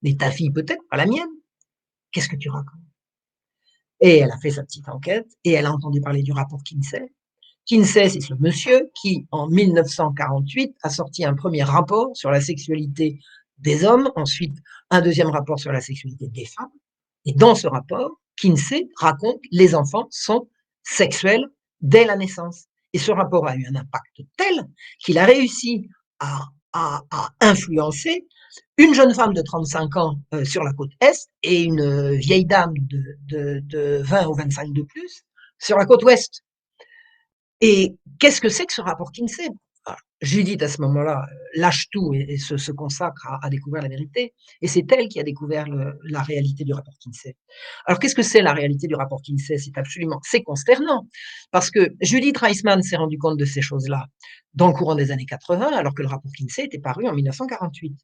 [SPEAKER 2] Mais ta fille peut-être, pas la mienne. Qu'est-ce que tu racontes?» Et elle a fait sa petite enquête et elle a entendu parler du rapport Kinsey. Kinsey, c'est ce monsieur qui, en 1948, a sorti un premier rapport sur la sexualité des hommes, ensuite un deuxième rapport sur la sexualité des femmes. Et dans ce rapport, Kinsey raconte les enfants sont sexuels dès la naissance. Et ce rapport a eu un impact tel qu'il a réussi à influencer une jeune femme de 35 ans sur la côte Est et une vieille dame de 20 ou 25 de plus sur la côte Ouest. Et qu'est-ce que c'est que ce rapport Kinsey? Ah, Judith, à ce moment-là, lâche tout et se consacre à découvrir la vérité. Et c'est elle qui a découvert la réalité du rapport Kinsey. Alors, qu'est-ce que c'est la réalité du rapport Kinsey? C'est consternant. Parce que Judith Reisman s'est rendue compte de ces choses-là dans le courant des années 80, alors que le rapport Kinsey était paru en 1948.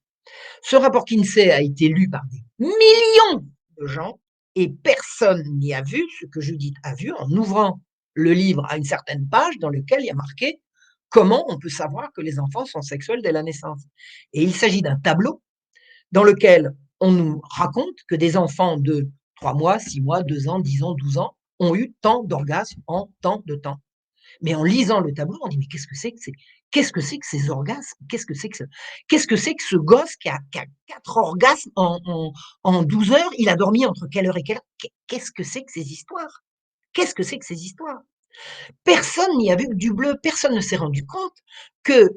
[SPEAKER 2] Ce rapport Kinsey a été lu par des millions de gens et personne n'y a vu ce que Judith a vu en ouvrant le livre à une certaine page dans lequel il y a marqué comment on peut savoir que les enfants sont sexuels dès la naissance. Et il s'agit d'un tableau dans lequel on nous raconte que des enfants de 3 mois, 6 mois, 2 ans, 10 ans, 12 ans ont eu tant d'orgasmes en tant de temps. Mais en lisant le tableau, on dit: «Mais qu'est-ce que c'est que ces orgasmes? Qu'est-ce que c'est que ce gosse qui a 4 orgasmes en 12 heures? Il a dormi entre quelle heure et quelle heure? Qu'est-ce que c'est que ces histoires? Qu'est-ce que c'est que ces histoires?» Personne n'y a vu que du bleu, personne ne s'est rendu compte que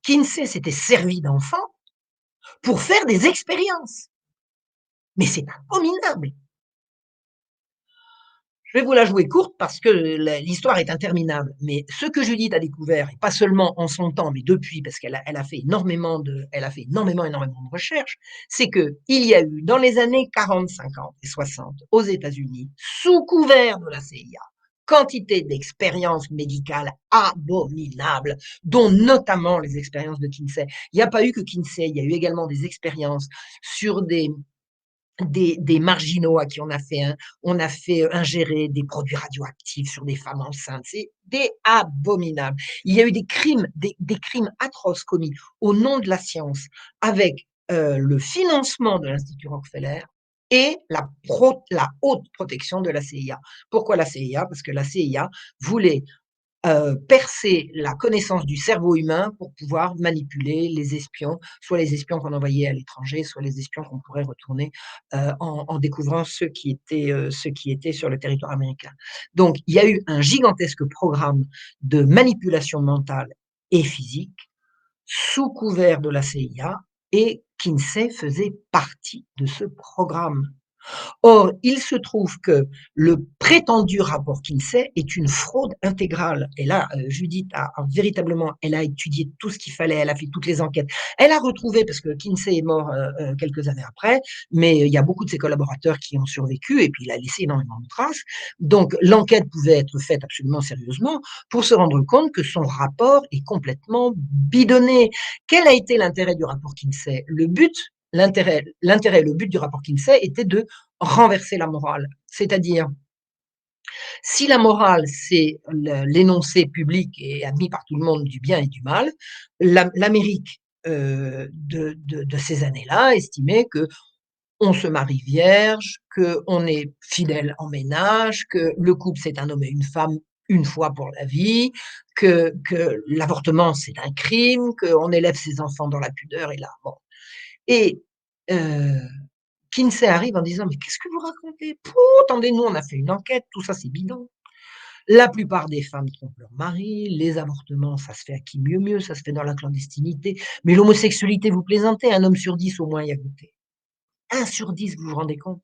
[SPEAKER 2] Kinsey s'était servi d'enfants pour faire des expériences. Mais c'est abominable! Je vais vous la jouer courte parce que l'histoire est interminable. Mais ce que Judith a découvert, et pas seulement en son temps, mais depuis, parce qu'elle a fait énormément de recherches, c'est qu'il y a eu dans les années 40, 50 et 60 aux États-Unis, sous couvert de la CIA, quantité d'expériences médicales abominables, dont notamment les expériences de Kinsey. Il n'y a pas eu que Kinsey, il y a eu également des expériences sur des marginaux à qui on a fait ingérer des produits radioactifs sur des femmes enceintes. C'est abominable. Il y a eu des crimes atroces commis au nom de la science avec le financement de l'Institut Rockefeller et la haute protection de la CIA. Pourquoi la CIA? Parce que la CIA voulait percer la connaissance du cerveau humain pour pouvoir manipuler les espions, soit les espions qu'on envoyait à l'étranger, soit les espions qu'on pourrait retourner en découvrant ceux qui étaient sur le territoire américain. Donc, il y a eu un gigantesque programme de manipulation mentale et physique sous couvert de la CIA et Kinsey faisait partie de ce programme. Or, il se trouve que le prétendu rapport Kinsey est une fraude intégrale. Et là, Judith a véritablement, elle a étudié tout ce qu'il fallait, elle a fait toutes les enquêtes. Elle a retrouvé, parce que Kinsey est mort quelques années après, mais il y a beaucoup de ses collaborateurs qui ont survécu et puis il a laissé énormément de traces. Donc, l'enquête pouvait être faite absolument sérieusement pour se rendre compte que son rapport est complètement bidonné. Quel a été l'intérêt du rapport Kinsey? L'intérêt, le but du rapport Kinsey était de renverser la morale. C'est-à-dire, si la morale, c'est l'énoncé public et admis par tout le monde du bien et du mal, l'Amérique de ces années-là estimait que on se marie vierge, qu'on est fidèle en ménage, que le couple, c'est un homme et une femme une fois pour la vie, que l'avortement, c'est un crime, qu'on élève ses enfants dans la pudeur et là, bon. Et Kinsey arrive en disant: «Mais qu'est-ce que vous racontez? Pouh, attendez, nous, on a fait une enquête, tout ça, c'est bidon. La plupart des femmes trompent leur mari, les avortements, ça se fait à qui mieux mieux, ça se fait dans la clandestinité. Mais l'homosexualité, vous plaisantez, un homme sur 10 au moins y a goûté. Un sur 10, vous vous rendez compte?»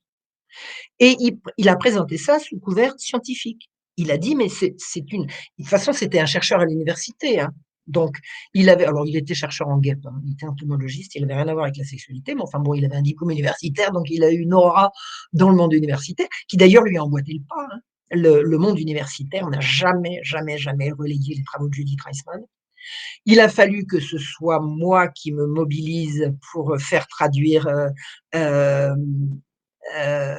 [SPEAKER 2] Et il a présenté ça sous couvert scientifique. Il a dit: «Mais c'est une» de toute façon, c'était un chercheur à l'université, hein. Donc il était chercheur en guêpe, hein, il était entomologiste, il avait rien à voir avec la sexualité, mais enfin bon, il avait un diplôme universitaire, donc il a eu une aura dans le monde universitaire, qui d'ailleurs lui a emboîté le pas, hein. Le monde universitaire n'a jamais, jamais, jamais relayé les travaux de Judith Reisman. Il a fallu que ce soit moi qui me mobilise pour faire traduire, hem, heu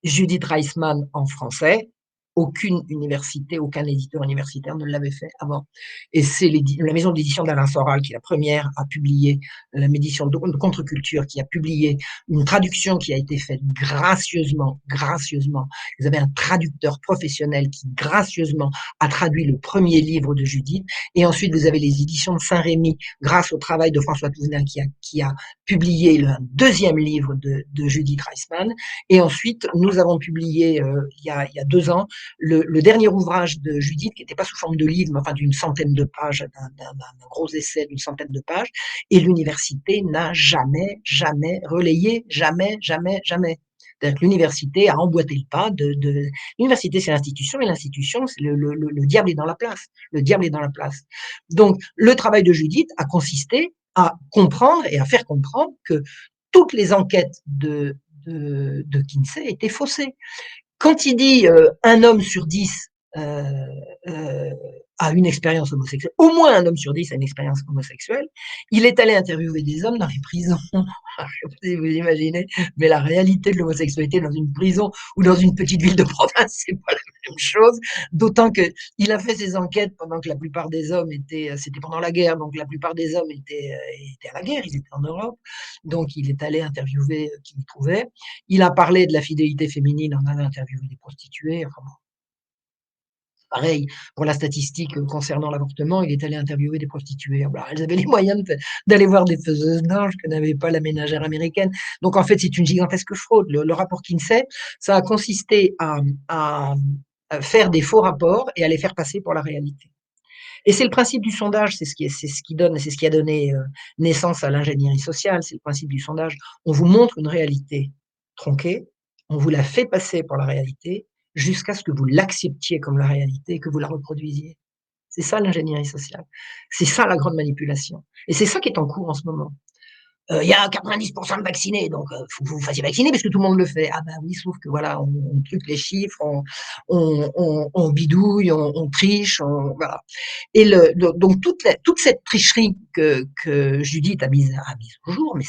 [SPEAKER 2] Judith Reisman en français. Aucune université, aucun éditeur universitaire ne l'avait fait avant. Et c'est la maison d'édition d'Alain Soral qui est la première à publier, la médition de Contre-Culture, qui a publié une traduction qui a été faite gracieusement, gracieusement. Vous avez un traducteur professionnel qui gracieusement a traduit le premier livre de Judith. Et ensuite, vous avez les éditions de Saint-Rémy, grâce au travail de François Touvenin qui a publié le deuxième livre de Judith Reisman. Et ensuite, nous avons publié il y a 2 ans le dernier ouvrage de Judith, qui n'était pas sous forme de livre, mais enfin d'une centaine de pages, d'un gros essai d'une centaine de pages. Et l'université n'a jamais, jamais relayé, jamais, jamais, jamais. C'est-à-dire que l'université a emboîté le pas l'université, c'est l'institution, et l'institution, c'est le diable est dans la place. Le diable est dans la place. Donc, le travail de Judith a consisté à comprendre et à faire comprendre que toutes les enquêtes de Kinsey était faussé. Quand il dit un homme sur 10 euh, a une expérience homosexuelle, au moins un homme sur 10 a une expérience homosexuelle, il est allé interviewer des hommes dans les prisons. Je ne sais pas si vous imaginez, mais la réalité de l'homosexualité dans une prison ou dans une petite ville de province, c'est pas la même chose. D'autant que il a fait ses enquêtes pendant que la plupart des hommes c'était pendant la guerre, donc la plupart des hommes étaient à la guerre, ils étaient en Europe. Donc il est allé interviewer qui il trouvait. Il a parlé de la fidélité féminine, on a interviewé des prostituées. Enfin bon, pareil, pour la statistique concernant l'avortement, il est allé interviewer des prostituées. Alors, elles avaient les moyens d'aller voir des faiseuses d'anges que n'avait pas la ménagère américaine. Donc en fait, c'est une gigantesque fraude. Le rapport Kinsey, ça a consisté à faire des faux rapports et à les faire passer pour la réalité. Et c'est le principe du sondage, c'est ce qui donne, c'est ce qui a donné naissance à l'ingénierie sociale, c'est le principe du sondage. On vous montre une réalité tronquée, on vous la fait passer pour la réalité, jusqu'à ce que vous l'acceptiez comme la réalité et que vous la reproduisiez. C'est ça l'ingénierie sociale. C'est ça la grande manipulation. Et c'est ça qui est en cours en ce moment. Il y a 90% de vaccinés, donc faut que vous vous fassiez vacciner parce que tout le monde le fait. Ah bah oui, sauf que voilà, on truque les chiffres, on bidouille, on triche, voilà. Et donc toute cette tricherie que Judith a mise au jour, mais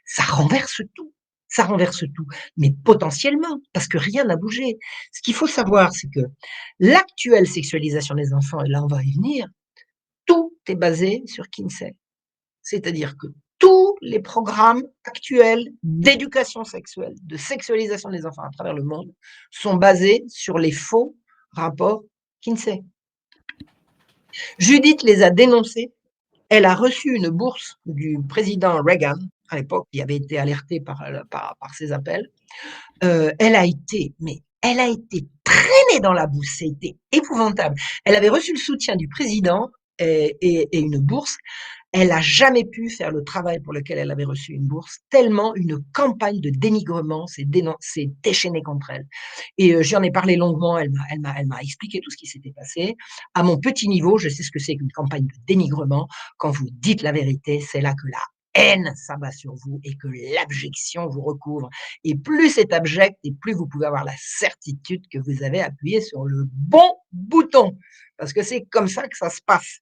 [SPEAKER 2] ça renverse tout. ça renverse tout. Mais potentiellement, parce que rien n'a bougé. Ce qu'il faut savoir, c'est que l'actuelle sexualisation des enfants, et là on va y venir, tout est basé sur Kinsey. C'est-à-dire que tous les programmes actuels d'éducation sexuelle, de sexualisation des enfants à travers le monde, sont basés sur les faux rapports Kinsey. Judith les a dénoncés. Elle a reçu une bourse du président Reagan, à l'époque, qui avait été alerté par ces appels. Elle a été, mais elle a été traînée dans la bourse, c'était épouvantable. Elle avait reçu le soutien du président et une bourse. Elle n'a jamais pu faire le travail pour lequel elle avait reçu une bourse, tellement une campagne de dénigrement s'est déchaînée contre elle. Et j'en ai parlé longuement, elle m'a expliqué tout ce qui s'était passé. À mon petit niveau, je sais ce que c'est qu'une campagne de dénigrement. Quand vous dites la vérité, c'est là que la haine s'abat sur vous et que l'abjection vous recouvre. Et plus c'est abject, et plus vous pouvez avoir la certitude que vous avez appuyé sur le bon bouton. Parce que c'est comme ça que ça se passe.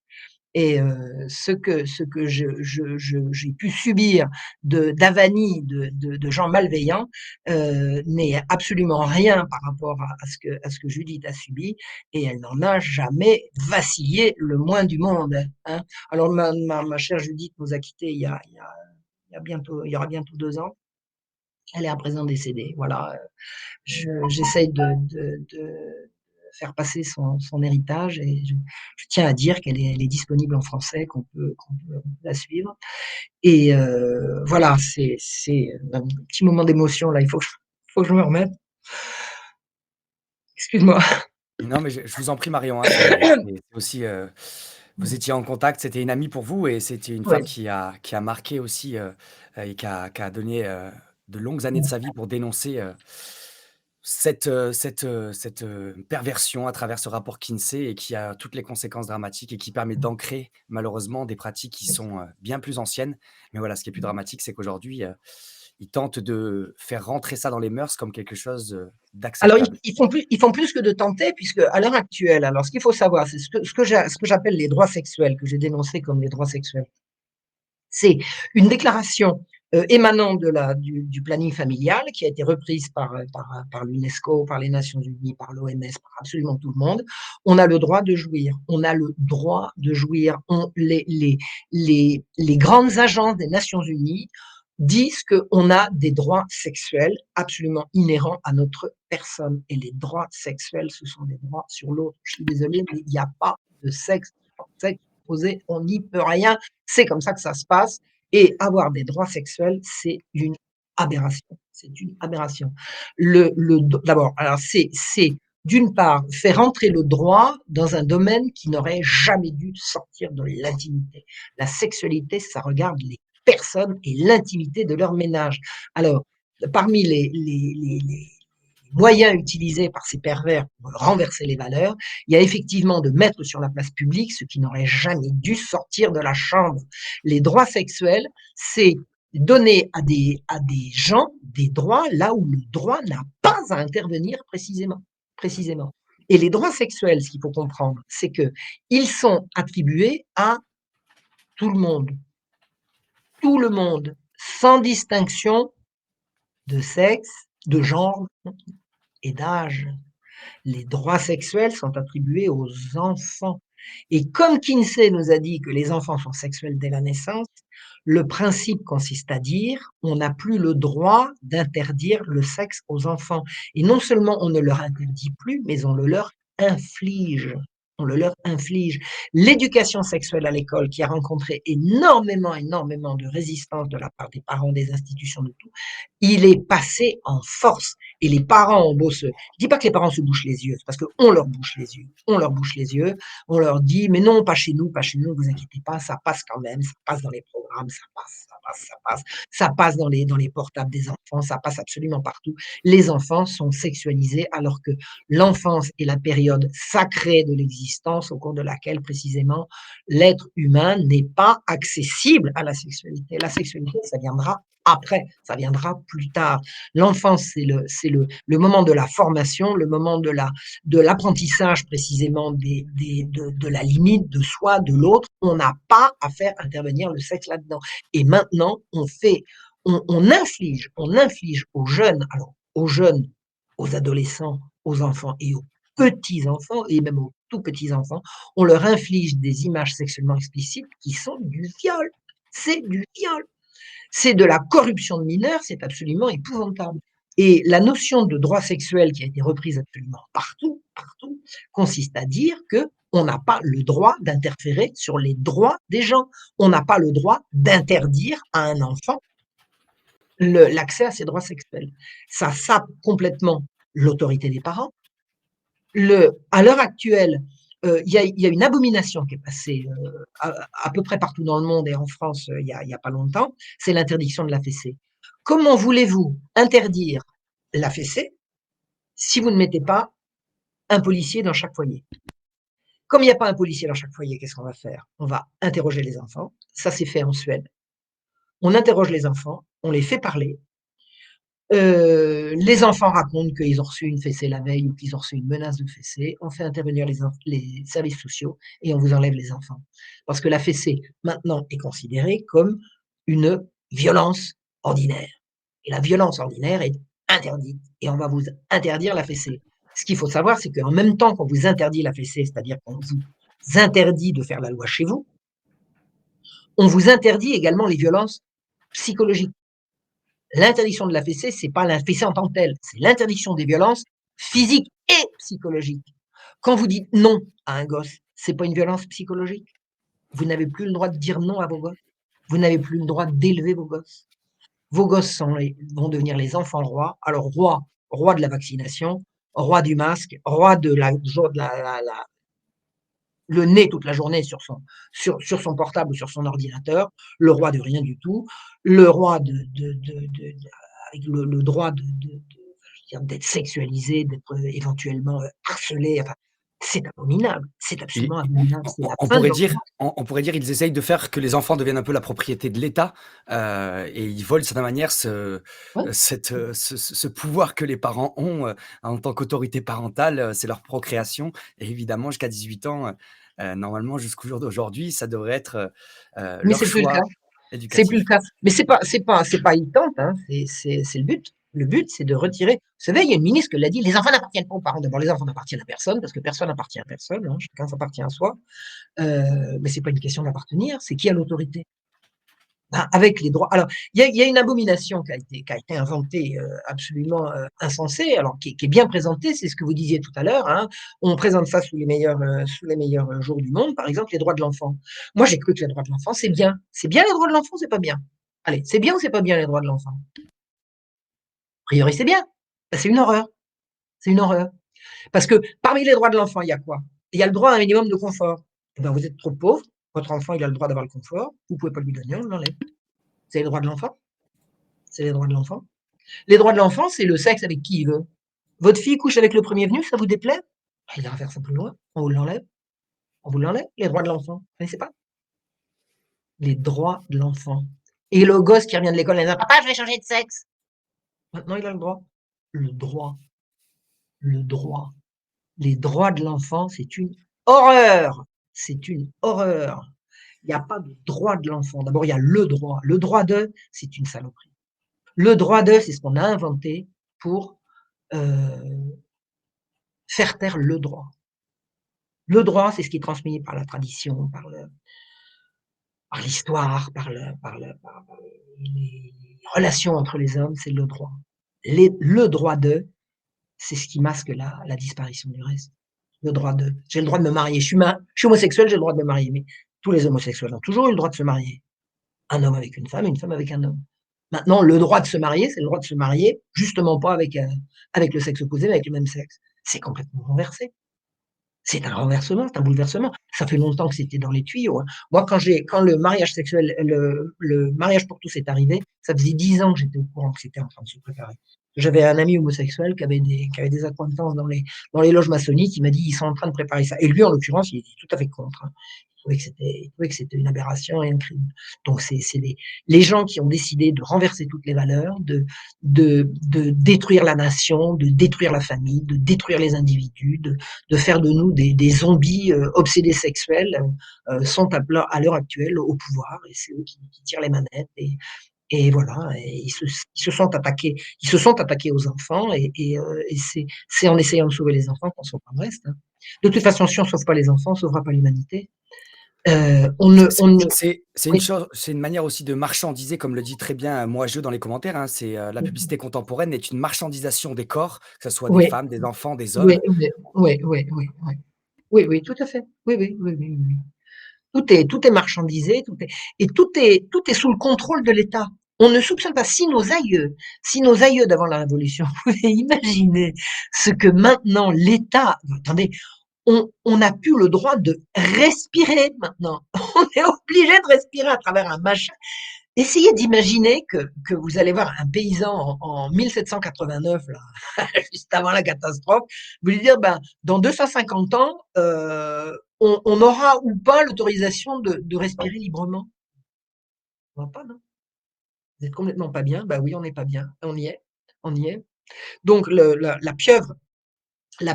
[SPEAKER 2] Et ce que j'ai pu subir d'avanie de gens malveillants n'est absolument rien par rapport à ce que Judith a subi, et elle n'en a jamais vacillé le moins du monde, hein. Alors ma chère Judith nous a quittés il y aura bientôt 2 ans. Elle est à présent décédée. Voilà, j'essaye de faire passer son héritage, et je tiens à dire elle est disponible en français, qu'on peut la suivre. Et voilà, c'est un petit moment d'émotion là, il faut que je me remette. Excuse-moi.
[SPEAKER 1] Non, mais je vous en prie Marion, hein, c'est aussi, vous étiez en contact, c'était une amie pour vous et c'était une femme
[SPEAKER 2] Ouais.
[SPEAKER 1] qui a marqué aussi, et qui a donné, de longues années de sa vie pour dénoncer, cette perversion à travers ce rapport Kinsey et qui a toutes les conséquences dramatiques et qui permet d'ancrer malheureusement des pratiques qui sont, bien plus anciennes. Mais voilà, ce qui est plus dramatique, c'est qu'aujourd'hui, ils tentent de faire rentrer ça dans les mœurs comme quelque chose,
[SPEAKER 2] Alors
[SPEAKER 1] d'acceptable.
[SPEAKER 2] ils font plus que de tenter, puisque à l'heure actuelle, alors ce qu'il faut savoir, c'est ce que j'appelle les droits sexuels, que j'ai dénoncés comme les droits sexuels. C'est une déclaration émanant du planning familial, qui a été reprise par l'UNESCO, par les Nations Unies, par l'OMS, par absolument tout le monde. On a le droit de jouir. On a le droit de jouir. Les grandes agences des Nations Unies disent qu'on a des droits sexuels absolument inhérents à notre personne. Et les droits sexuels, ce sont des droits sur l'autre. Je suis désolée, mais il n'y a pas de sexe posé, on n'y peut rien. C'est comme ça que ça se passe. Et avoir des droits sexuels, c'est une aberration. C'est une aberration. D'abord, alors c'est d'une part faire entrer le droit dans un domaine qui n'aurait jamais dû sortir de l'intimité. La sexualité, ça regarde les personnes et l'intimité de leur ménage. Alors, parmi les moyens utilisés par ces pervers pour renverser les valeurs, il y a effectivement de mettre sur la place publique ce qui n'aurait jamais dû sortir de la chambre. Les droits sexuels, c'est donner à des gens des droits là où le droit n'a pas à intervenir précisément. précisément. Et les droits sexuels, ce qu'il faut comprendre, c'est qu'ils sont attribués à tout le monde, sans distinction de sexe, de genre et d'âge. Les droits sexuels sont attribués aux enfants. Et comme Kinsey nous a dit que les enfants sont sexuels dès la naissance, le principe consiste à dire on n'a plus le droit d'interdire le sexe aux enfants. Et non seulement on ne leur interdit plus, mais on le leur inflige. On le leur inflige. L'éducation sexuelle à l'école, qui a rencontré énormément, énormément de résistance de la part des parents, des institutions, de tout, il est passé en force. Et les parents ont beau se... Je dis pas que les parents se bouchent les yeux, c'est parce qu'on leur bouche les yeux. On leur bouche les yeux, on leur dit, mais non, pas chez nous, pas chez nous, ne vous inquiétez pas, ça passe quand même, ça passe dans les programmes, ça passe, ça passe, ça passe, ça passe dans les portables des enfants, ça passe absolument partout. Les enfants sont sexualisés alors que l'enfance est la période sacrée de l'existence au cours de laquelle précisément l'être humain n'est pas accessible à la sexualité. La sexualité, ça viendra après, ça viendra plus tard. L'enfance, c'est le moment de la formation, le moment de l'apprentissage précisément de la limite de soi, de l'autre. On n'a pas à faire intervenir le sexe là-dedans. Et maintenant, on inflige aux jeunes, alors aux jeunes, aux adolescents, aux enfants et aux petits-enfants et même aux tout petits-enfants, on leur inflige des images sexuellement explicites qui sont du viol. C'est du viol. C'est de la corruption de mineurs, c'est absolument épouvantable. Et la notion de droit sexuel qui a été reprise absolument partout, partout, consiste à dire que on n'a pas le droit d'interférer sur les droits des gens. On n'a pas le droit d'interdire à un enfant l'accès à ses droits sexuels. Ça sape complètement l'autorité des parents. À l'heure actuelle, il y a une abomination qui est passée à peu près partout dans le monde et en France il y a pas longtemps, c'est l'interdiction de la fessée. Comment voulez-vous interdire la fessée si vous ne mettez pas un policier dans chaque foyer? Comme il n'y a pas un policier dans chaque foyer, qu'est-ce qu'on va faire? On va interroger les enfants. Ça s'est fait en Suède. On interroge les enfants, on les fait parler. Les enfants racontent qu'ils ont reçu une fessée la veille ou qu'ils ont reçu une menace de fessée. On fait intervenir les services sociaux et on vous enlève les enfants. Parce que la fessée, maintenant, est considérée comme une violence ordinaire. Et la violence ordinaire est interdite. Et on va vous interdire la fessée. Ce qu'il faut savoir, c'est qu'en même temps qu'on vous interdit la fessée, c'est-à-dire qu'on vous interdit de faire la loi chez vous, on vous interdit également les violences psychologiques. L'interdiction de la fessée, c'est pas la fessée en tant que telle, c'est l'interdiction des violences physiques et psychologiques. Quand vous dites non à un gosse, c'est pas une violence psychologique. Vous n'avez plus le droit de dire non à vos gosses. Vous n'avez plus le droit d'élever vos gosses. Vos gosses vont devenir les enfants rois. Alors roi de la vaccination, roi du masque, roi de le nez toute la journée sur son portable ou sur son ordinateur, le roi de rien du tout, le roi avec le droit d'être sexualisé, d'être éventuellement harcelé. Enfin, c'est abominable, c'est
[SPEAKER 1] Et
[SPEAKER 2] absolument abominable. C'est la
[SPEAKER 1] on
[SPEAKER 2] fin de
[SPEAKER 1] pourrait
[SPEAKER 2] leur
[SPEAKER 1] dire on pourrait dire ils essayent de faire que les enfants deviennent un peu la propriété de l'État, et ils volent de certaine manière
[SPEAKER 2] ouais.
[SPEAKER 1] ce pouvoir que les parents ont, en tant qu'autorité parentale, c'est leur procréation et évidemment jusqu'à 18 ans, normalement jusqu'au jour d'aujourd'hui, ça devrait être,
[SPEAKER 2] Mais
[SPEAKER 1] leur
[SPEAKER 2] c'est plus le cas.
[SPEAKER 1] choix
[SPEAKER 2] C'est plus le
[SPEAKER 1] éducatif.
[SPEAKER 2] cas. Mais c'est pas ils tentent, hein, c'est le but. Le but, c'est de retirer. Vous savez, il y a une ministre qui l'a dit, les enfants n'appartiennent pas aux parents. D'abord, les enfants n'appartiennent à personne, parce que personne n'appartient à personne, hein, chacun s'appartient à soi. Mais c'est pas une question d'appartenir, c'est qui a l'autorité. Ben, avec les droits. Alors, il y a une abomination qui a été inventée, absolument insensée, alors qui est bien présentée, c'est ce que vous disiez tout à l'heure, hein. On présente ça sous les meilleurs jours du monde, par exemple, les droits de l'enfant. Moi, j'ai cru que les droits de l'enfant, c'est bien. C'est bien les droits de l'enfant, c'est pas bien. Allez, c'est bien ou c'est pas bien les droits de l'enfant? A priori, c'est bien. Ben, c'est une horreur. C'est une horreur. Parce que parmi les droits de l'enfant, il y a quoi? Il y a le droit à un minimum de confort. Eh ben, vous êtes trop pauvre, votre enfant, il a le droit d'avoir le confort, vous pouvez pas lui donner, on l'enlève. C'est les droits de l'enfant. C'est les droits de l'enfant. Les droits de l'enfant, c'est le sexe avec qui il veut. Votre fille couche avec le premier venu, ça vous déplaît? Il ira faire ça plus loin. On vous l'enlève. On vous l'enlève. Les droits de l'enfant. Vous connaissez pas? Les droits de l'enfant. Et le gosse qui revient de l'école et dit papa, je vais changer de sexe. Maintenant, il a le droit. Le droit. Le droit. Les droits de l'enfant, c'est une horreur. C'est une horreur. Il n'y a pas de droit de l'enfant. D'abord, il y a le droit. Le droit de, c'est une saloperie. Le droit de, c'est ce qu'on a inventé pour euh, faire taire le droit. Le droit, c'est ce qui est transmis par la tradition, par l'histoire, par les relations entre les hommes, c'est le droit. Le droit de, c'est ce qui masque la disparition du reste. Le droit de. J'ai le droit de me marier. Je suis homosexuel, j'ai le droit de me marier. Mais tous les homosexuels ont toujours eu le droit de se marier. Un homme avec une femme avec un homme. Maintenant, le droit de se marier, c'est le droit de se marier, justement pas avec le sexe opposé, mais avec le même sexe. C'est complètement renversé. C'est un renversement, c'est un bouleversement. Ça fait longtemps que c'était dans les tuyaux, hein. Moi, quand le mariage sexuel, le mariage pour tous est arrivé, ça faisait 10 ans que j'étais au courant que c'était en train de se préparer. J'avais un ami homosexuel qui avait des acquaintances dans les loges maçonniques, il m'a dit: «Ils sont en train de préparer ça» et lui, en l'occurrence, il était tout à fait contre, hein. Il trouvait que c'était une aberration et un crime. Donc c'est les gens qui ont décidé de renverser toutes les valeurs, de détruire la nation, de détruire la famille, de détruire les individus, de faire de nous des zombies obsédés sexuels, sont à l'heure actuelle au pouvoir et c'est eux qui tirent les manettes et voilà, et ils se sont attaqués aux enfants, et c'est en essayant de sauver les enfants qu'on sauvera le reste, hein. De toute façon, si on sauve pas les enfants, on sauvera pas l'humanité. On ne
[SPEAKER 1] C'est une
[SPEAKER 2] Oui,
[SPEAKER 1] chose, c'est une manière aussi de marchandiser, comme le dit très bien, Moi-Je dans les commentaires, hein. La publicité contemporaine est une marchandisation des corps, que ça soit des
[SPEAKER 2] oui,
[SPEAKER 1] femmes, des enfants, des
[SPEAKER 2] oui,
[SPEAKER 1] hommes.
[SPEAKER 2] oui, oui, oui, oui, oui. Oui, oui, tout à fait. Oui, oui, oui, oui, oui, oui. Tout est marchandisé, tout est sous le contrôle de l'État. On ne soupçonne pas. Si nos aïeux d'avant la Révolution pouvaient imaginer ce que maintenant l'État, attendez, on n'a plus le droit de respirer maintenant. On est obligé de respirer à travers un machin. Essayez d'imaginer que vous allez voir un paysan en 1789, là, juste avant la catastrophe, vous lui dire, ben, dans 250 ans, on aura ou pas l'autorisation de respirer librement. On va pas, non? Vous êtes complètement pas bien? Bah oui, on n'est pas bien. On y est. On y est. Donc la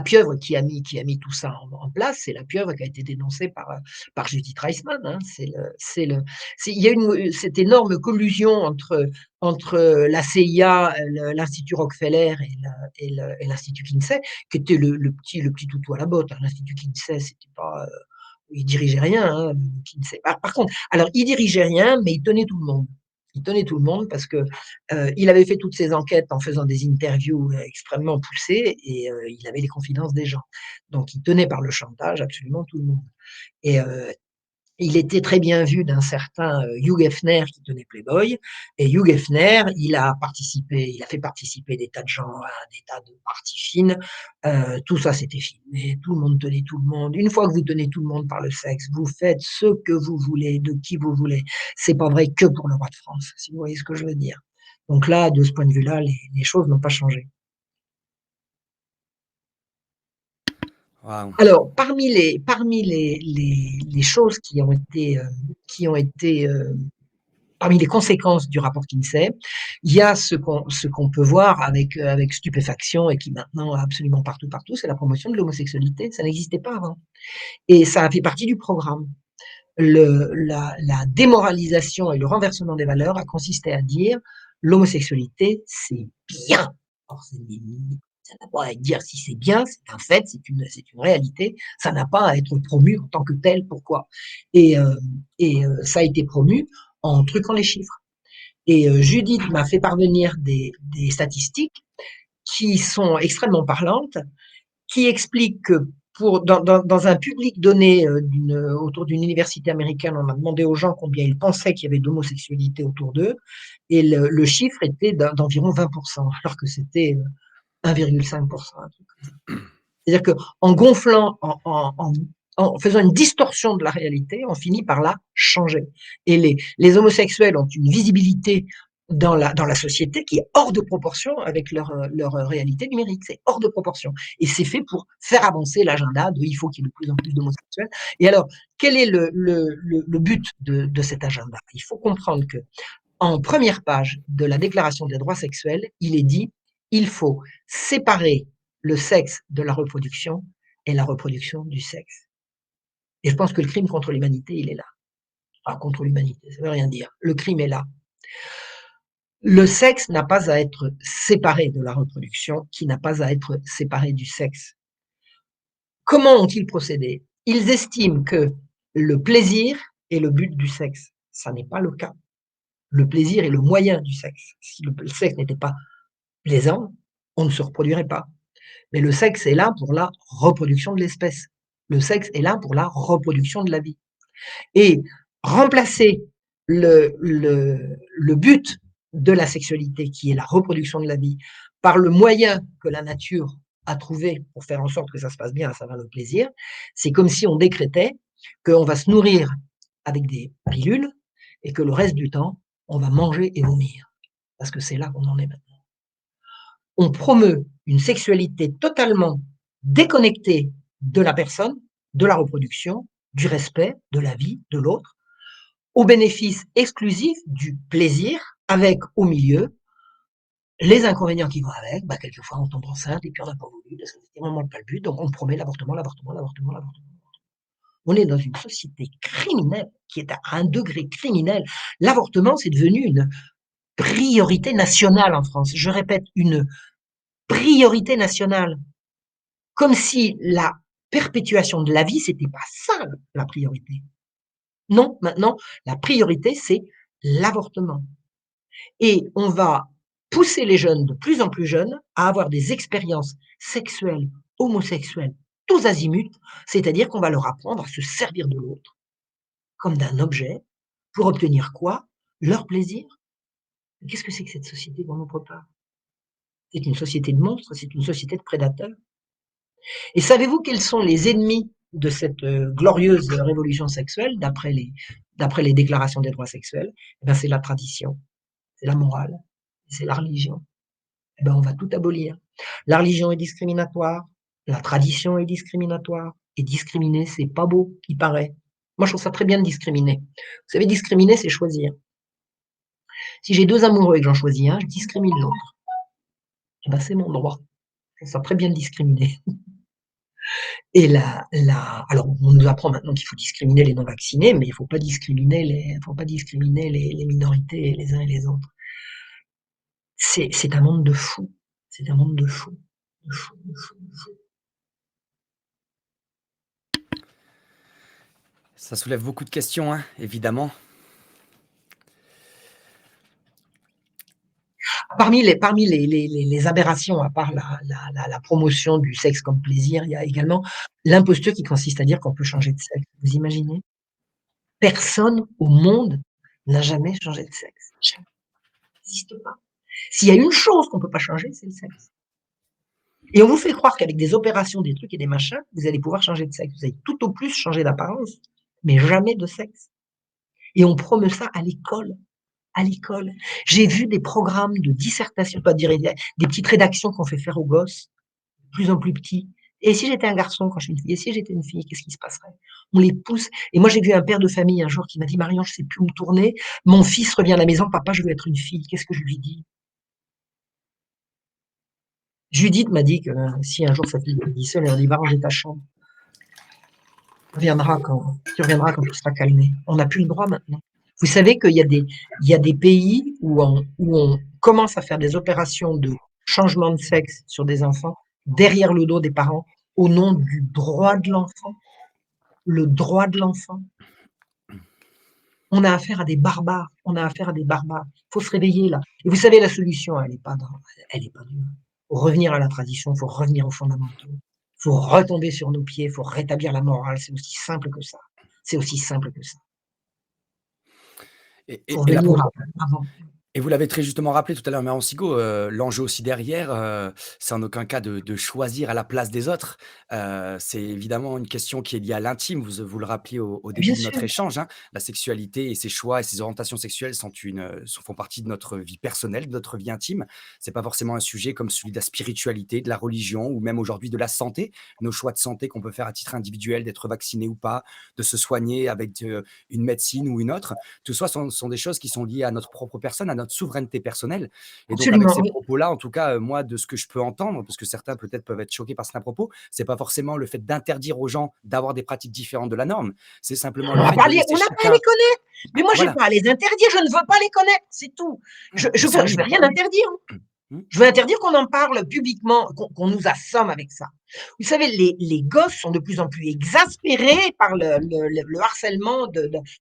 [SPEAKER 2] pieuvre qui a mis tout ça en place, c'est la pieuvre qui a été dénoncée par Judith Reisman, hein. Il y a cette énorme collusion entre la CIA, l'Institut Rockefeller et l'Institut Kinsey, qui était le petit toutou à la botte, hein. L'Institut Kinsey, c'était pas, il dirigeait rien, hein, Kinsey. Par contre, alors il dirigeait rien, mais il tenait tout le monde. Il tenait tout le monde parce que il avait fait toutes ses enquêtes en faisant des interviews extrêmement poussées, et il avait les confidences des gens. Donc il tenait par le chantage absolument tout le monde. Et il était très bien vu d'un certain Hugh Hefner qui tenait Playboy. Et Hugh Hefner, il a fait participer des tas de gens à des tas de parties fines. Tout ça, c'était filmé. Tout le monde tenait tout le monde. Une fois que vous tenez tout le monde par le sexe, vous faites ce que vous voulez, de qui vous voulez. C'est pas vrai que pour le roi de France, si vous voyez ce que je veux dire. Donc là, de ce point de vue-là, les choses n'ont pas changé.
[SPEAKER 1] Waouh!
[SPEAKER 2] Alors, les choses qui ont été parmi les conséquences du rapport Kinsey, il y a ce qu'on peut voir avec stupéfaction et qui maintenant absolument partout, partout, c'est la promotion de l'homosexualité. Ça n'existait pas avant. Et ça a fait partie du programme. La démoralisation et le renversement des valeurs a consisté à dire l'homosexualité, c'est bien. Or, ça n'a pas à dire si c'est bien, c'est un fait, c'est une réalité. Ça n'a pas à être promu en tant que tel. Pourquoi? Et, euh, Ça a été promu en truquant les chiffres. Et Judith m'a fait parvenir des statistiques qui sont extrêmement parlantes, qui expliquent que dans un public donné autour d'une université américaine, on a demandé aux gens combien ils pensaient qu'il y avait d'homosexualité autour d'eux, et le chiffre était d'environ 20%, alors que c'était 1,5%. C'est-à-dire qu'en gonflant, en faisant une distorsion de la réalité, on finit par la changer. Et les homosexuels ont une visibilité dans la société qui est hors de proportion avec leur réalité numérique. C'est hors de proportion. Et c'est fait pour faire avancer l'agenda de il faut qu'il y ait de plus en plus d'homosexuels. Et alors, quel est le but de cet agenda? Il faut comprendre que en première page de la Déclaration des droits sexuels, il est dit il faut séparer le sexe de la reproduction et la reproduction du sexe. Et je pense que le crime contre l'humanité, il est là. Enfin, contre l'humanité, ça ne veut rien dire. Le crime est là. Le sexe n'a pas à être séparé de la reproduction, qui n'a pas à être séparé du sexe. Comment ont-ils procédé? Ils estiment que le plaisir est le but du sexe. Ça n'est pas le cas. Le plaisir est le moyen du sexe. Si le sexe n'était pas plaisant, on ne se reproduirait pas. Mais le sexe est là pour la reproduction de l'espèce. Le sexe est là pour la reproduction de la vie. Et remplacer le but de la sexualité, qui est la reproduction de la vie, par le moyen que la nature a trouvé pour faire en sorte que ça se passe bien, à savoir le plaisir, c'est comme si on décrétait qu'on va se nourrir avec des pilules et que le reste du temps, on va manger et vomir. Parce que c'est là qu'on en est maintenant. On promeut une sexualité totalement déconnectée de la personne, de la reproduction, du respect, de la vie, de l'autre, au bénéfice exclusif du plaisir, avec au milieu les inconvénients qui vont avec. Bah, quelquefois, on tombe enceinte et puis on n'a pas voulu, parce que c'était vraiment pas le but, donc on promet l'avortement, l'avortement, l'avortement, l'avortement. On est dans une société criminelle qui est à un degré criminel. L'avortement, c'est devenu priorité nationale en France. Je répète, une priorité nationale. Comme si la perpétuation de la vie, c'était pas ça la priorité. Non, maintenant, la priorité, c'est l'avortement. Et on va pousser les jeunes, de plus en plus jeunes, à avoir des expériences sexuelles, homosexuelles, tous azimuts, c'est-à-dire qu'on va leur apprendre à se servir de l'autre comme d'un objet pour obtenir quoi? Leur plaisir. Qu'est-ce que c'est que cette société qu'on nous prépare? C'est une société de monstres, c'est une société de prédateurs. Et savez-vous quels sont les ennemis de cette glorieuse révolution sexuelle, d'après les déclarations des droits sexuels? Eh ben, c'est la tradition, c'est la morale, c'est la religion. Eh ben, on va tout abolir. La religion est discriminatoire, la tradition est discriminatoire, et discriminer, c'est pas beau, il paraît. Moi, je trouve ça très bien de discriminer. Vous savez, discriminer, c'est choisir. Si j'ai deux amoureux et que j'en choisis un, je discrimine l'autre. Eh ben, c'est mon droit. Je trouve ça très bien de discriminer. Et alors, on nous apprend maintenant qu'il faut discriminer les non-vaccinés, mais il ne faut pas discriminer les minorités les uns et les autres. C'est un monde de fous. C'est un monde de fous. De fous, de fous, de fous.
[SPEAKER 1] Ça soulève beaucoup de questions, hein, évidemment.
[SPEAKER 2] Parmi les aberrations, à part la promotion du sexe comme plaisir, il y a également l'imposture qui consiste à dire qu'on peut changer de sexe. Vous imaginez? Personne au monde n'a jamais changé de sexe. Jamais. Ça n'existe pas. S'il y a une chose qu'on ne peut pas changer, c'est le sexe. Et on vous fait croire qu'avec des opérations, des trucs et des machins, vous allez pouvoir changer de sexe. Vous allez tout au plus changer d'apparence, mais jamais de sexe. Et on promeut ça à l'école. À l'école. J'ai vu des programmes de dissertation, pas dire, des petites rédactions qu'on fait faire aux gosses, de plus en plus petits. Et si j'étais un garçon quand je suis une fille? Et si j'étais une fille, qu'est-ce qui se passerait? On les pousse. Et moi, j'ai vu un père de famille un jour qui m'a dit, Marion, je ne sais plus où me tourner. Mon fils revient à la maison, papa, je veux être une fille. Qu'est-ce que je lui dis? Judith m'a dit que si un jour sa fille lui dit seule, elle dit, va ranger ta chambre. Tu reviendras quand tout sera calmé. On n'a plus le droit maintenant. Vous savez qu'il y a des pays où on commence à faire des opérations de changement de sexe sur des enfants derrière le dos des parents au nom du droit de l'enfant. Le droit de l'enfant. On a affaire à des barbares. On a affaire à des barbares. Il faut se réveiller là. Et vous savez, la solution, elle est pas dure. Il faut revenir à la tradition, il faut revenir aux fondamentaux. Il faut retomber sur nos pieds, il faut rétablir la morale. C'est aussi simple que ça. C'est aussi simple que ça.
[SPEAKER 1] Et,
[SPEAKER 2] Il faut
[SPEAKER 1] et la,
[SPEAKER 2] revenir
[SPEAKER 1] pro-
[SPEAKER 2] avant.
[SPEAKER 1] Et vous l'avez très justement rappelé tout à l'heure, Marion Sigaud, l'enjeu aussi derrière, c'est en aucun cas de choisir à la place des autres. C'est évidemment une question qui est liée à l'intime. Vous le rappeliez au
[SPEAKER 2] Bien
[SPEAKER 1] début de
[SPEAKER 2] sûr,
[SPEAKER 1] notre échange, hein. La sexualité et ses choix et ses orientations sexuelles font partie de notre vie personnelle, de notre vie intime. C'est pas forcément un sujet comme celui de la spiritualité, de la religion ou même aujourd'hui de la santé. Nos choix de santé qu'on peut faire à titre individuel, d'être vacciné ou pas, de se soigner avec, une médecine ou une autre. Tout ça sont des choses qui sont liées à notre propre personne, à notre souveraineté personnelle. Et donc, avec
[SPEAKER 2] absolument,
[SPEAKER 1] ces
[SPEAKER 2] oui.
[SPEAKER 1] propos-là, en tout cas, moi, de ce que je peux entendre, parce que certains peut-être peuvent être choqués par certains propos, c'est pas forcément le fait d'interdire aux gens d'avoir des pratiques différentes de la norme. C'est simplement le fait de laisser
[SPEAKER 2] On n'a pas à les
[SPEAKER 1] chacun.
[SPEAKER 2] connaître. Mais moi, j'ai
[SPEAKER 1] Voilà,
[SPEAKER 2] pas à les interdire, je ne veux pas les connaître, c'est tout.
[SPEAKER 1] mais c'est un
[SPEAKER 2] Je veux
[SPEAKER 1] libre.
[SPEAKER 2] rien interdire.
[SPEAKER 1] Hmm.
[SPEAKER 2] Je veux interdire qu'on en parle publiquement, qu'on nous assomme avec ça. Vous savez, les gosses sont de plus en plus exaspérés par le harcèlement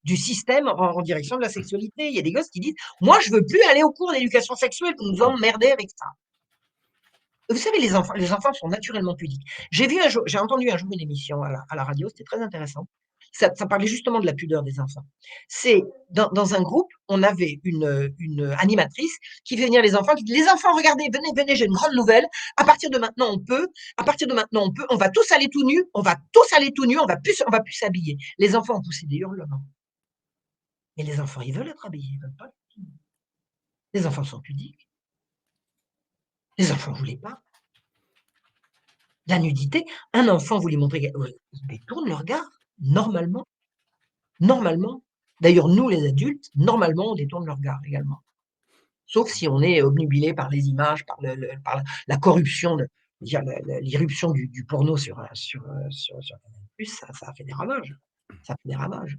[SPEAKER 2] du système en direction de la sexualité. Il y a des gosses qui disent, moi, je veux plus aller au cours d'éducation sexuelle, vous nous emmerdez avec ça. Vous savez, les enfants sont naturellement pudiques. J'ai entendu un jour une émission à la radio, c'était très intéressant. Ça parlait justement de la pudeur des enfants. C'est dans un groupe, on avait une animatrice qui fait venir les enfants, qui dit: «Les enfants, regardez, venez, venez, j'ai une grande nouvelle. À partir de maintenant, on peut. À partir de maintenant, on peut. On va tous aller tout nus. On va tous aller tout nus. On va plus s'habiller.» Les enfants ont poussé des hurlements. Mais les enfants, ils veulent être habillés, ils veulent pas. Les enfants sont pudiques. Les enfants ne voulaient pas. La nudité, un enfant, vous lui montrez, il détourne le regard, normalement, normalement. D'ailleurs, nous, les adultes, normalement, on détourne le regard également. Sauf si on est obnubilé par les images, par la corruption, l'irruption du porno sur Canal+, ça a fait des ravages. Ça a fait des ravages.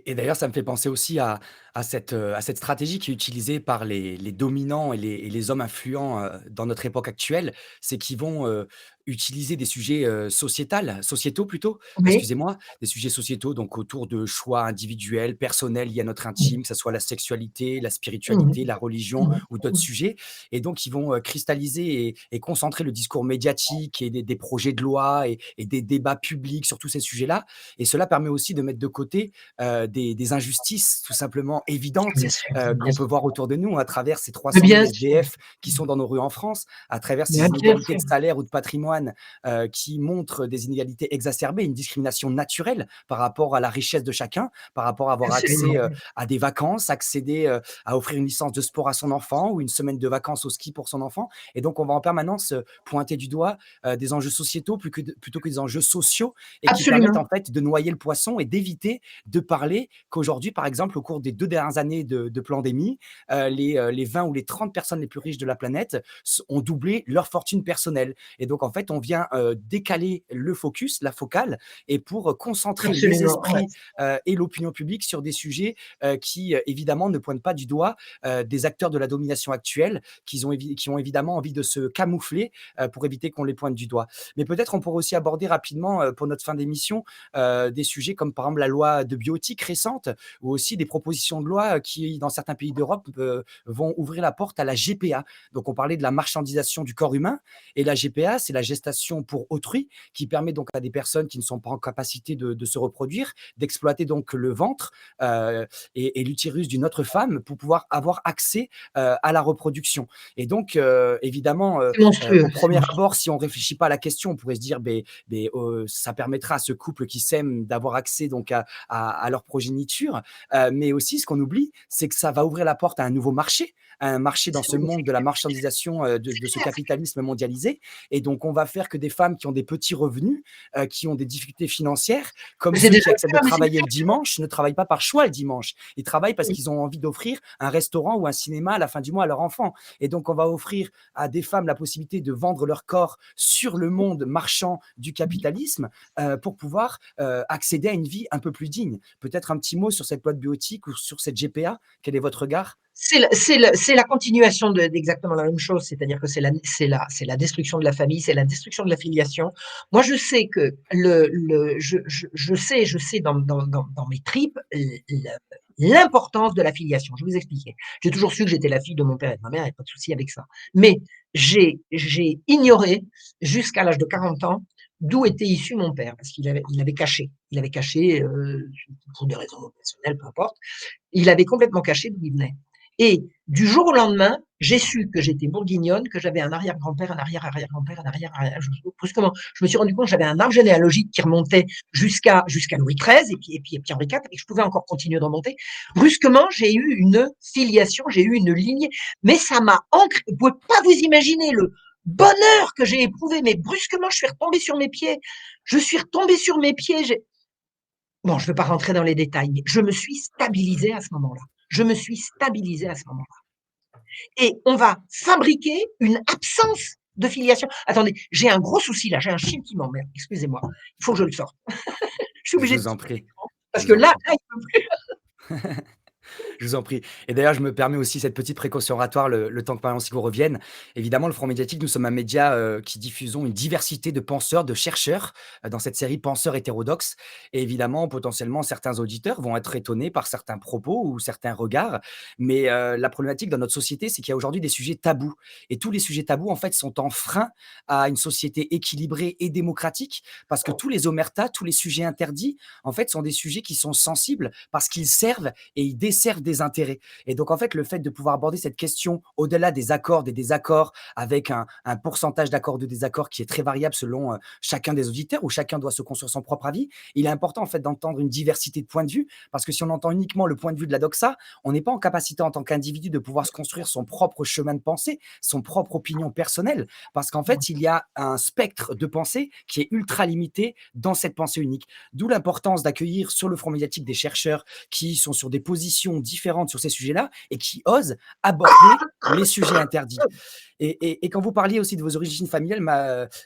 [SPEAKER 1] Et d'ailleurs, ça me fait penser aussi à cette stratégie qui est utilisée par les dominants et les hommes influents, dans notre époque actuelle. C'est qu'ils vont, utiliser des sujets, sociétaux plutôt,
[SPEAKER 2] Oui.
[SPEAKER 1] excusez-moi, des sujets sociétaux donc autour de choix individuels, personnels liés à notre
[SPEAKER 2] Mmh.
[SPEAKER 1] intime, que ça soit la sexualité, la
[SPEAKER 2] Mmh.
[SPEAKER 1] spiritualité, la religion
[SPEAKER 2] Mmh.
[SPEAKER 1] ou d'autres
[SPEAKER 2] Mmh.
[SPEAKER 1] sujets et donc ils vont, cristalliser et concentrer le discours médiatique et des projets de loi et des débats publics sur tous ces sujets-là et cela permet aussi de mettre de côté, des injustices tout simplement évidentes,
[SPEAKER 2] Bien
[SPEAKER 1] qu'on peut
[SPEAKER 2] sûr.
[SPEAKER 1] voir autour de nous à travers ces
[SPEAKER 2] Mais
[SPEAKER 1] 300 000
[SPEAKER 2] bien sûr.
[SPEAKER 1] SDF qui sont dans nos rues en France, à travers
[SPEAKER 2] Bien
[SPEAKER 1] ces
[SPEAKER 2] bien
[SPEAKER 1] inégalités
[SPEAKER 2] sûr.
[SPEAKER 1] de salaire ou de patrimoine, qui montrent des inégalités exacerbées, une discrimination naturelle par rapport à la richesse de chacun, par rapport à avoir accès,
[SPEAKER 2] Absolument.
[SPEAKER 1] à des vacances, accéder, à offrir une licence de sport à son enfant ou une semaine de vacances au ski pour son enfant et donc on va en permanence, pointer du doigt, des enjeux sociétaux plutôt que des enjeux sociaux et qui permettent
[SPEAKER 2] Absolument.
[SPEAKER 1] en fait de noyer le poisson et d'éviter de parler qu'aujourd'hui, par exemple, au cours des 2 dernières années de pandémie, les 20 ou les 30 personnes les plus riches de la planète ont doublé leur fortune personnelle. Et donc, en fait, on vient décaler le focus, la focale, et pour concentrer les
[SPEAKER 2] Absolument, ouais.
[SPEAKER 1] esprits et l'opinion publique sur des sujets qui, évidemment, ne pointent pas du doigt des acteurs de la domination actuelle qui ont évidemment envie de se camoufler pour éviter qu'on les pointe du doigt. Mais peut-être on pourrait aussi aborder rapidement pour notre fin d'émission des sujets comme par exemple la loi de bioéthique récente ou aussi des propositions de loi qui, dans certains pays d'Europe, vont ouvrir la porte à la GPA. Donc, on parlait de la marchandisation du corps humain et la GPA, c'est la gestation pour autrui qui permet donc à des personnes qui ne sont pas en capacité de se reproduire d'exploiter donc le ventre et l'utérus d'une autre femme pour pouvoir avoir accès à la reproduction. Et donc, évidemment,
[SPEAKER 2] C'est monstrueux,
[SPEAKER 1] au
[SPEAKER 2] c'est
[SPEAKER 1] premier
[SPEAKER 2] monstrueux.
[SPEAKER 1] abord, si on réfléchit pas à la question, on pourrait se dire, ça permettra à ce couple qui s'aime d'avoir accès donc à leur progéniture. Mais aussi, ce qu'on oublie, c'est que ça va ouvrir la porte à un nouveau marché, un marché dans ce
[SPEAKER 2] C'est
[SPEAKER 1] monde de la
[SPEAKER 2] clair,
[SPEAKER 1] marchandisation de
[SPEAKER 2] c'est
[SPEAKER 1] ce
[SPEAKER 2] clair, c'est clair.
[SPEAKER 1] capitalisme mondialisé. Et donc, on va faire que des femmes qui ont des petits revenus, qui ont des difficultés financières, comme
[SPEAKER 2] Mais c'est
[SPEAKER 1] ceux
[SPEAKER 2] déjà
[SPEAKER 1] qui
[SPEAKER 2] le
[SPEAKER 1] acceptent de
[SPEAKER 2] cas, mais c'est
[SPEAKER 1] travailler le
[SPEAKER 2] exactement
[SPEAKER 1] dimanche, ne travaillent pas par choix le dimanche. Ils travaillent parce
[SPEAKER 2] oui.
[SPEAKER 1] qu'ils ont envie d'offrir un restaurant ou un cinéma à la fin du mois à leur enfant. Et donc, on va offrir à des femmes la possibilité de vendre leur corps sur le monde marchand du capitalisme pour pouvoir accéder à une vie un peu plus digne. Peut-être un petit mot sur cette loi de bioéthique ou sur cette GPA. Quel est votre regard?
[SPEAKER 2] C'est la continuation d'exactement la même chose, c'est-à-dire que c'est la destruction de la famille, c'est la destruction de la filiation. Moi, je sais que je sais dans mes tripes l'importance de la filiation. Je vais vous expliquer. J'ai toujours su que j'étais la fille de mon père et de ma mère, il y a pas de souci avec ça. Mais j'ai ignoré jusqu'à l'âge de 40 ans d'où était issu mon père, parce qu'il avait caché. Il avait caché, pour des raisons personnelles, peu importe. Il avait complètement caché d'où il venait. Et du jour au lendemain, j'ai su que j'étais bourguignonne, que j'avais un arrière-grand-père, un arrière-arrière-grand-père, un arrière-arrière. Brusquement, je me suis rendu compte que j'avais un arbre généalogique qui remontait jusqu'à Louis XIII et puis Henri IV, et que je pouvais encore continuer de remonter. Brusquement, j'ai eu une filiation, j'ai eu une ligne, mais ça m'a ancré. Vous pouvez pas vous imaginer le bonheur que j'ai éprouvé, mais brusquement, je suis retombée sur mes pieds. Je suis retombée sur mes pieds. Bon, je ne veux pas rentrer dans les détails, mais je me suis stabilisée à ce moment-là. Je me suis stabilisée à ce moment-là. Et on va fabriquer une absence de filiation. Attendez, j'ai un gros souci là, j'ai un chien qui m'emmerde, excusez-moi. Il faut que je le sorte. Je suis
[SPEAKER 1] Je
[SPEAKER 2] obligée de
[SPEAKER 1] vous en
[SPEAKER 2] sortir
[SPEAKER 1] prie, je
[SPEAKER 2] parce que
[SPEAKER 1] vous en
[SPEAKER 2] là,
[SPEAKER 1] prie.
[SPEAKER 2] là, il peut plus.
[SPEAKER 1] Je vous en prie. Et d'ailleurs, je me permets aussi cette petite précaution oratoire, le temps que Marion Sigaud revienne. Évidemment, le Front médiatique, nous sommes un média qui diffusons une diversité de penseurs, de chercheurs dans cette série Penseurs hétérodoxes. Et évidemment, potentiellement, certains auditeurs vont être étonnés par certains propos ou certains regards. Mais la problématique dans notre société, c'est qu'il y a aujourd'hui des sujets tabous. Et tous les sujets tabous, en fait, sont en frein à une société équilibrée et démocratique parce que tous les omertas, tous les sujets interdits, en fait, sont des sujets qui sont sensibles parce qu'ils servent et ils desservent des intérêts. Et donc, en fait, le fait de pouvoir aborder cette question au-delà des accords, des désaccords, avec un pourcentage d'accords, de désaccords qui est très variable selon chacun des auditeurs, où chacun doit se construire son propre avis, il est important, en fait, d'entendre une diversité de points de vue, parce que si on entend uniquement le point de vue de la doxa, on n'est pas en capacité, en tant qu'individu, de pouvoir se construire son propre chemin de pensée, son propre opinion personnelle, parce qu'en fait, il y a un spectre de pensée qui est ultra limité dans cette pensée unique. D'où l'importance d'accueillir sur le front médiatique des chercheurs qui sont sur des positions différentes différentes sur ces sujets-là et qui osent aborder les sujets interdits. Et quand vous parliez aussi de vos origines familiales,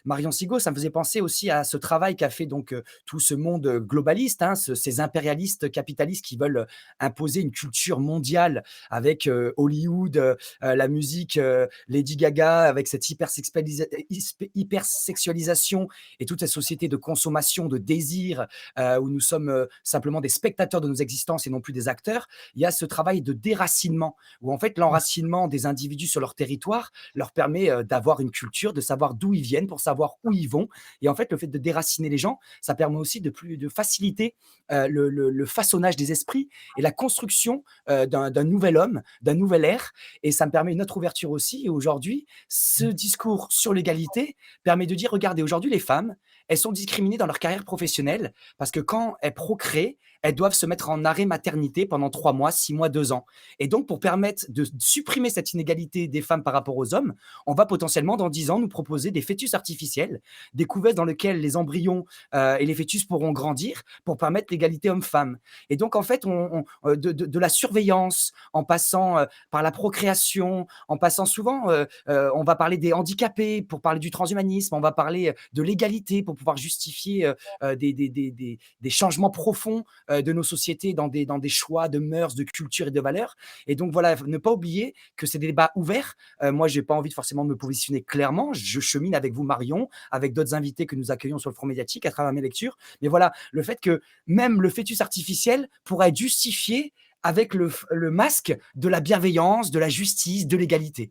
[SPEAKER 1] Marion Sigaud, ça me faisait penser aussi à ce travail qu'a fait donc tout ce monde globaliste, hein, ces impérialistes capitalistes qui veulent imposer une culture mondiale avec Hollywood, la musique, Lady Gaga, avec cette hypersexualisation et toute cette société de consommation, de désir, où nous sommes simplement des spectateurs de nos existences et non plus des acteurs. Il y a ce travail de déracinement, où en fait l'enracinement des individus sur leur territoire leur permet d'avoir une culture, de savoir d'où ils viennent pour savoir où ils vont. Et en fait, le fait de déraciner les gens, ça permet aussi de faciliter le façonnage des esprits et la construction d'un nouvel homme, d'un nouvel ère. Et ça me permet une autre ouverture aussi. Et aujourd'hui, ce discours sur l'égalité permet de dire, regardez, aujourd'hui, les femmes, elles sont discriminées dans leur carrière professionnelle parce que quand elles procréent, elles doivent se mettre en arrêt maternité pendant 3 mois, 6 mois, 2 ans. Et donc, pour permettre de supprimer cette inégalité des femmes par rapport aux hommes, on va potentiellement, dans 10 ans, nous proposer des fœtus artificiels, des couvettes dans lesquelles les embryons et les fœtus pourront grandir pour permettre l'égalité homme-femme. Et donc, en fait, de la surveillance, en passant par la procréation, en passant souvent, on va parler des handicapés pour parler du transhumanisme, on va parler de l'égalité pour pouvoir justifier des changements profonds de nos sociétés dans des choix de mœurs, de culture et de valeurs. Et donc voilà, ne pas oublier que c'est des débats ouverts. Moi, j'ai pas envie de forcément me positionner clairement. Je chemine avec vous, Marion, avec d'autres invités que nous accueillons sur le front médiatique à travers mes lectures. Mais voilà, le fait que même le fœtus artificiel pourra être justifié avec le masque de la bienveillance, de la justice, de l'égalité.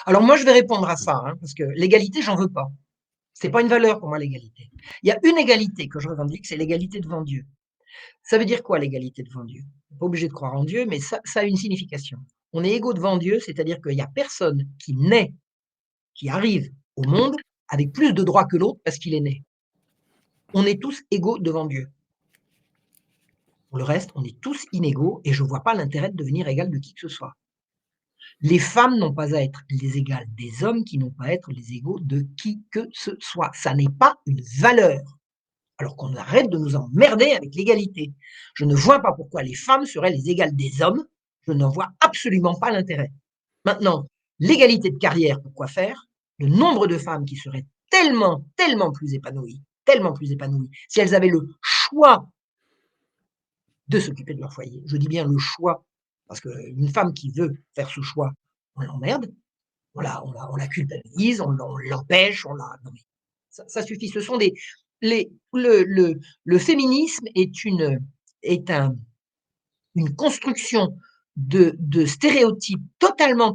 [SPEAKER 2] Alors moi, je vais répondre à ça, hein, parce que l'égalité, j'en veux pas. C'est pas une valeur pour moi, l'égalité. Il y a une égalité que je revendique, c'est l'égalité devant Dieu. Ça veut dire quoi, l'égalité devant Dieu? On n'est pas obligé de croire en Dieu, mais ça a une signification. On est égaux devant Dieu, c'est-à-dire qu'il n'y a personne qui naît, qui arrive au monde avec plus de droits que l'autre parce qu'il est né. On est tous égaux devant Dieu. Pour le reste, on est tous inégaux et je ne vois pas l'intérêt de devenir égal de qui que ce soit. Les femmes n'ont pas à être les égales des hommes qui n'ont pas à être les égaux de qui que ce soit. Ça n'est pas une valeur. Alors qu'on arrête de nous emmerder avec l'égalité. Je ne vois pas pourquoi les femmes seraient les égales des hommes. Je n'en vois absolument pas l'intérêt. Maintenant, l'égalité de carrière, pourquoi faire? Le nombre de femmes qui seraient tellement, tellement plus épanouies, si elles avaient le choix de s'occuper de leur foyer. Je dis bien le choix, parce qu'une femme qui veut faire ce choix, on l'emmerde, on la culpabilise, on l'empêche, non mais ça suffit. Ce sont le féminisme est une construction de stéréotypes totalement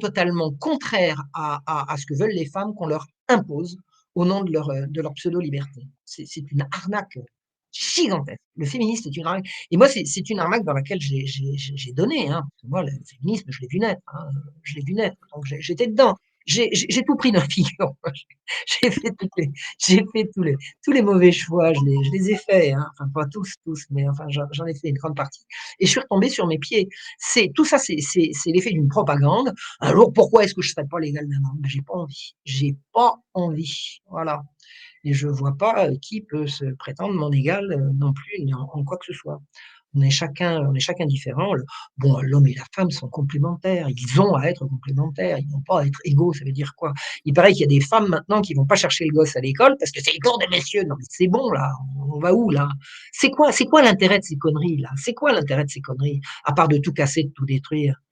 [SPEAKER 2] contraires à ce que veulent les femmes qu'on leur impose au nom de leur pseudo-liberté. C'est une arnaque gigantesque. Le féminisme est une arnaque. Et moi, c'est une arnaque dans laquelle j'ai donné. Hein. Moi, le féminisme, je l'ai vu naître. Hein. Je l'ai vu naître. Donc, j'étais dedans. J'ai tout pris dans la figure. J'ai fait, tous les mauvais choix. Je les ai faits. Hein. Enfin, pas tous, mais enfin, j'en ai fait une grande partie. Et je suis retombée sur mes pieds. Tout ça, c'est l'effet d'une propagande. Un jour, pourquoi est-ce que je ne serais pas l'égal d'un homme? J'ai pas envie. J'ai pas envie. Voilà. Et je ne vois pas qui peut se prétendre mon égal non plus en quoi que ce soit. On est chacun différent. Bon, l'homme et la femme sont complémentaires. Ils ont à être complémentaires. Ils n'ont pas à être égaux. Ça veut dire quoi? Il paraît qu'il y a des femmes maintenant qui vont pas chercher le gosse à l'école parce que c'est les cours des messieurs. Non, mais c'est bon, là. On va où, là? C'est quoi l'intérêt de ces conneries, là? C'est quoi l'intérêt de ces conneries? À part de tout casser, de tout détruire.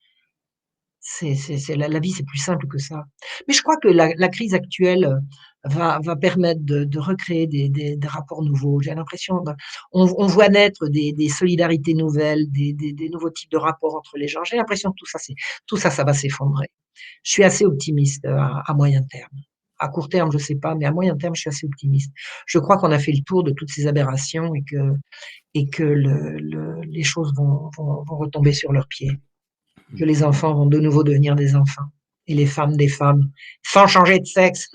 [SPEAKER 2] La vie, c'est plus simple que ça. Mais je crois que la crise actuelle va permettre de recréer des rapports nouveaux. J'ai l'impression, on voit naître des solidarités nouvelles, des nouveaux types de rapports entre les gens. J'ai l'impression que tout ça, ça va s'effondrer. Je suis assez optimiste à moyen terme. À court terme, je ne sais pas, mais à moyen terme, je suis assez optimiste. Je crois qu'on a fait le tour de toutes ces aberrations et que les choses vont retomber sur leurs pieds, que les enfants vont de nouveau devenir des enfants et les femmes des femmes, sans changer de sexe.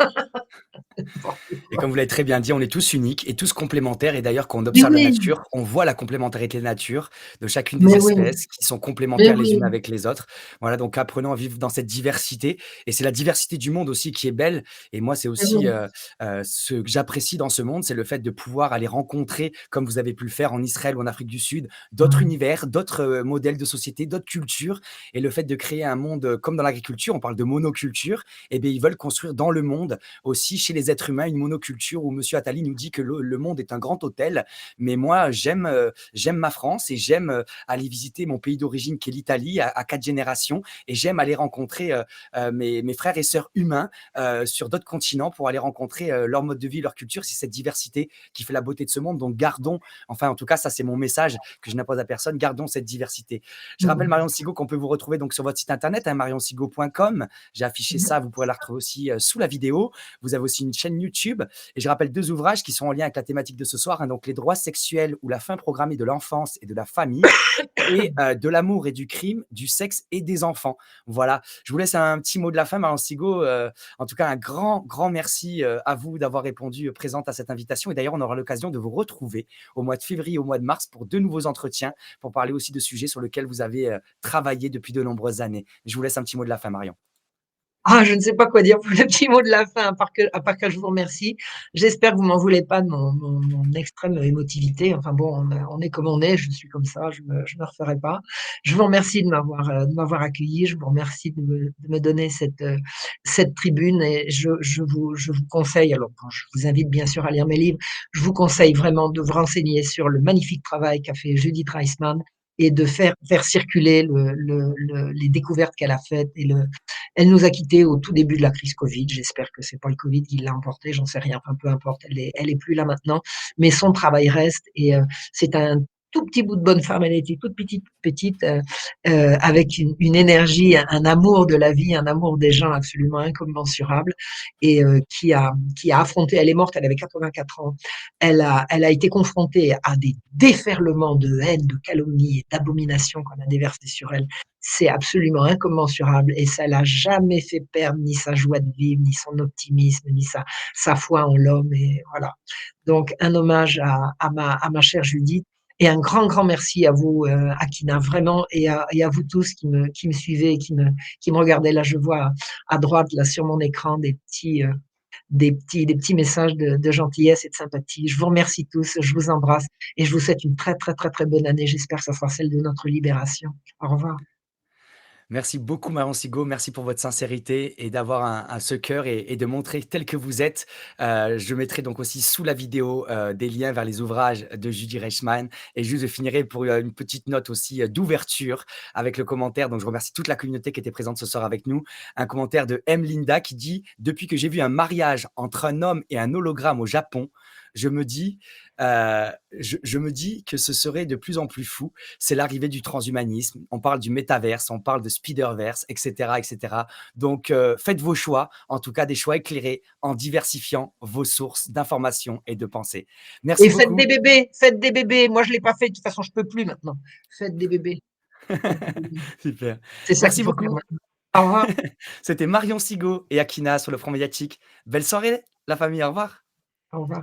[SPEAKER 2] N'importe
[SPEAKER 1] Et
[SPEAKER 2] quoi.
[SPEAKER 1] comme vous l'avez très bien dit, on est tous uniques et tous complémentaires. Et d'ailleurs, quand on
[SPEAKER 2] Mais
[SPEAKER 1] observe la
[SPEAKER 2] oui,
[SPEAKER 1] nature, on voit la complémentarité de la nature, de chacune des
[SPEAKER 2] mais oui,
[SPEAKER 1] espèces qui sont
[SPEAKER 2] mais
[SPEAKER 1] complémentaires les unes
[SPEAKER 2] oui,
[SPEAKER 1] avec les autres. Voilà, donc apprenons à vivre dans cette diversité. Et c'est la diversité du monde aussi qui est belle. Et moi, c'est
[SPEAKER 2] mais
[SPEAKER 1] aussi
[SPEAKER 2] oui.
[SPEAKER 1] ce que j'apprécie dans ce monde, c'est le fait de pouvoir aller rencontrer, comme vous avez pu le faire en Israël ou en Afrique du Sud, d'autres
[SPEAKER 2] Ouais,
[SPEAKER 1] univers, d'autres modèles de société, d'autres cultures. Et le fait de créer un monde comme dans l'agriculture, on parle de monoculture, et bien ils veulent construire dans le monde aussi chez les êtres humains une monoculture où Monsieur Attali nous dit que le monde est un grand hôtel. Mais moi, j'aime ma France et j'aime aller visiter mon pays d'origine qui est l'Italie à 4 générations et j'aime aller rencontrer mes frères et sœurs humains sur d'autres continents pour aller rencontrer leur mode de vie, leur culture. C'est cette diversité qui fait la beauté de ce monde. Donc gardons, enfin en tout cas, ça c'est mon message que je n'impose à personne, gardons cette diversité. Je rappelle
[SPEAKER 2] mmh
[SPEAKER 1] Marion Sigaud qu'on peut vous retrouver donc sur votre site internet, hein, marionsigaud.com. J'ai affiché
[SPEAKER 2] mh.
[SPEAKER 1] ça, vous pourrez la retrouver aussi sous la vidéo. Vous avez aussi une chaîne YouTube. Et je rappelle 2 ouvrages qui sont en lien avec la thématique de ce soir, hein, donc Les droits sexuels ou la fin programmée de l'enfance et de la famille et de l'amour et du crime, du sexe et des enfants. Voilà, je vous laisse un petit mot de la fin, Marion Sigaud. En tout cas, un grand, grand merci à vous d'avoir répondu présente à cette invitation. Et d'ailleurs, on aura l'occasion de vous retrouver au mois de février, au mois de mars pour de nouveaux entretiens, pour parler aussi de sujets sur lesquels vous avez travaillé depuis de nombreuses années. Je vous laisse un petit mot de la fin, Marion.
[SPEAKER 2] Ah, je ne sais pas quoi dire pour le petit mot de la fin, à part que je vous remercie. J'espère que vous m'en voulez pas de mon extrême émotivité. Enfin bon, on est comme on est, je suis comme ça, je me referai pas. Je vous remercie de m'avoir accueilli, je vous remercie de me donner cette tribune et je vous conseille, alors bon, je vous invite bien sûr à lire mes livres, je vous conseille vraiment de vous renseigner sur le magnifique travail qu'a fait Judith Reisman et de faire circuler les découvertes qu'elle a faites elle nous a quittés au tout début de la crise Covid. J'espère que c'est pas le Covid qui l'a emporté, j'en sais rien. Enfin, peu importe, elle est plus là maintenant, mais son travail reste et c'est un tout petit bout de bonne femme. Elle était toute petite, petite, avec une énergie, un amour de la vie, un amour des gens absolument incommensurable et qui a affronté. Elle est morte, elle avait 84 ans. Elle a été confrontée à des déferlements de haine, de calomnie et d'abomination qu'on a déversés sur elle. C'est absolument incommensurable et ça l'a jamais fait perdre ni sa joie de vivre, ni son optimisme, ni sa foi en l'homme et voilà. Donc un hommage à ma chère Judith et un grand, grand merci à vous, Akina, vraiment et à vous tous qui me suivez et qui me regardez. Là, je vois à droite, là, sur mon écran des petits messages de gentillesse et de sympathie. Je vous remercie tous, je vous embrasse et je vous souhaite une très, très, très, très bonne année. J'espère que ça sera celle de notre libération. Au revoir.
[SPEAKER 1] Merci beaucoup, Marion Sigaud. Merci pour votre sincérité et d'avoir ce cœur et de montrer tel que vous êtes. Je mettrai donc aussi sous la vidéo des liens vers les ouvrages de Judy Reichmann. Et juste, je finirai pour une petite note aussi d'ouverture avec le commentaire. Donc, je remercie toute la communauté qui était présente ce soir avec nous. Un commentaire de M. Linda qui dit: Depuis que j'ai vu un mariage entre un homme et un hologramme au Japon, je me dis, je me dis que ce serait de plus en plus fou. C'est l'arrivée du transhumanisme. On parle du métaverse, on parle de Spiderverse, etc., etc. Donc, faites vos choix, en tout cas des choix éclairés, en diversifiant vos sources d'informations et de pensées.
[SPEAKER 2] Et
[SPEAKER 1] Merci
[SPEAKER 2] faites des
[SPEAKER 1] beaucoup.
[SPEAKER 2] bébés, faites des bébés. Moi, je l'ai pas fait. De toute façon, je peux plus maintenant. Faites des bébés. Faites des bébés.
[SPEAKER 1] Super.
[SPEAKER 2] C'est ça
[SPEAKER 1] Merci
[SPEAKER 2] qu'il faut faire
[SPEAKER 1] beaucoup.
[SPEAKER 2] maintenant. Au revoir.
[SPEAKER 1] C'était Marion Sigaud et Akina sur le Front Médiatique. Belle soirée, la famille. Au revoir.
[SPEAKER 2] Au revoir.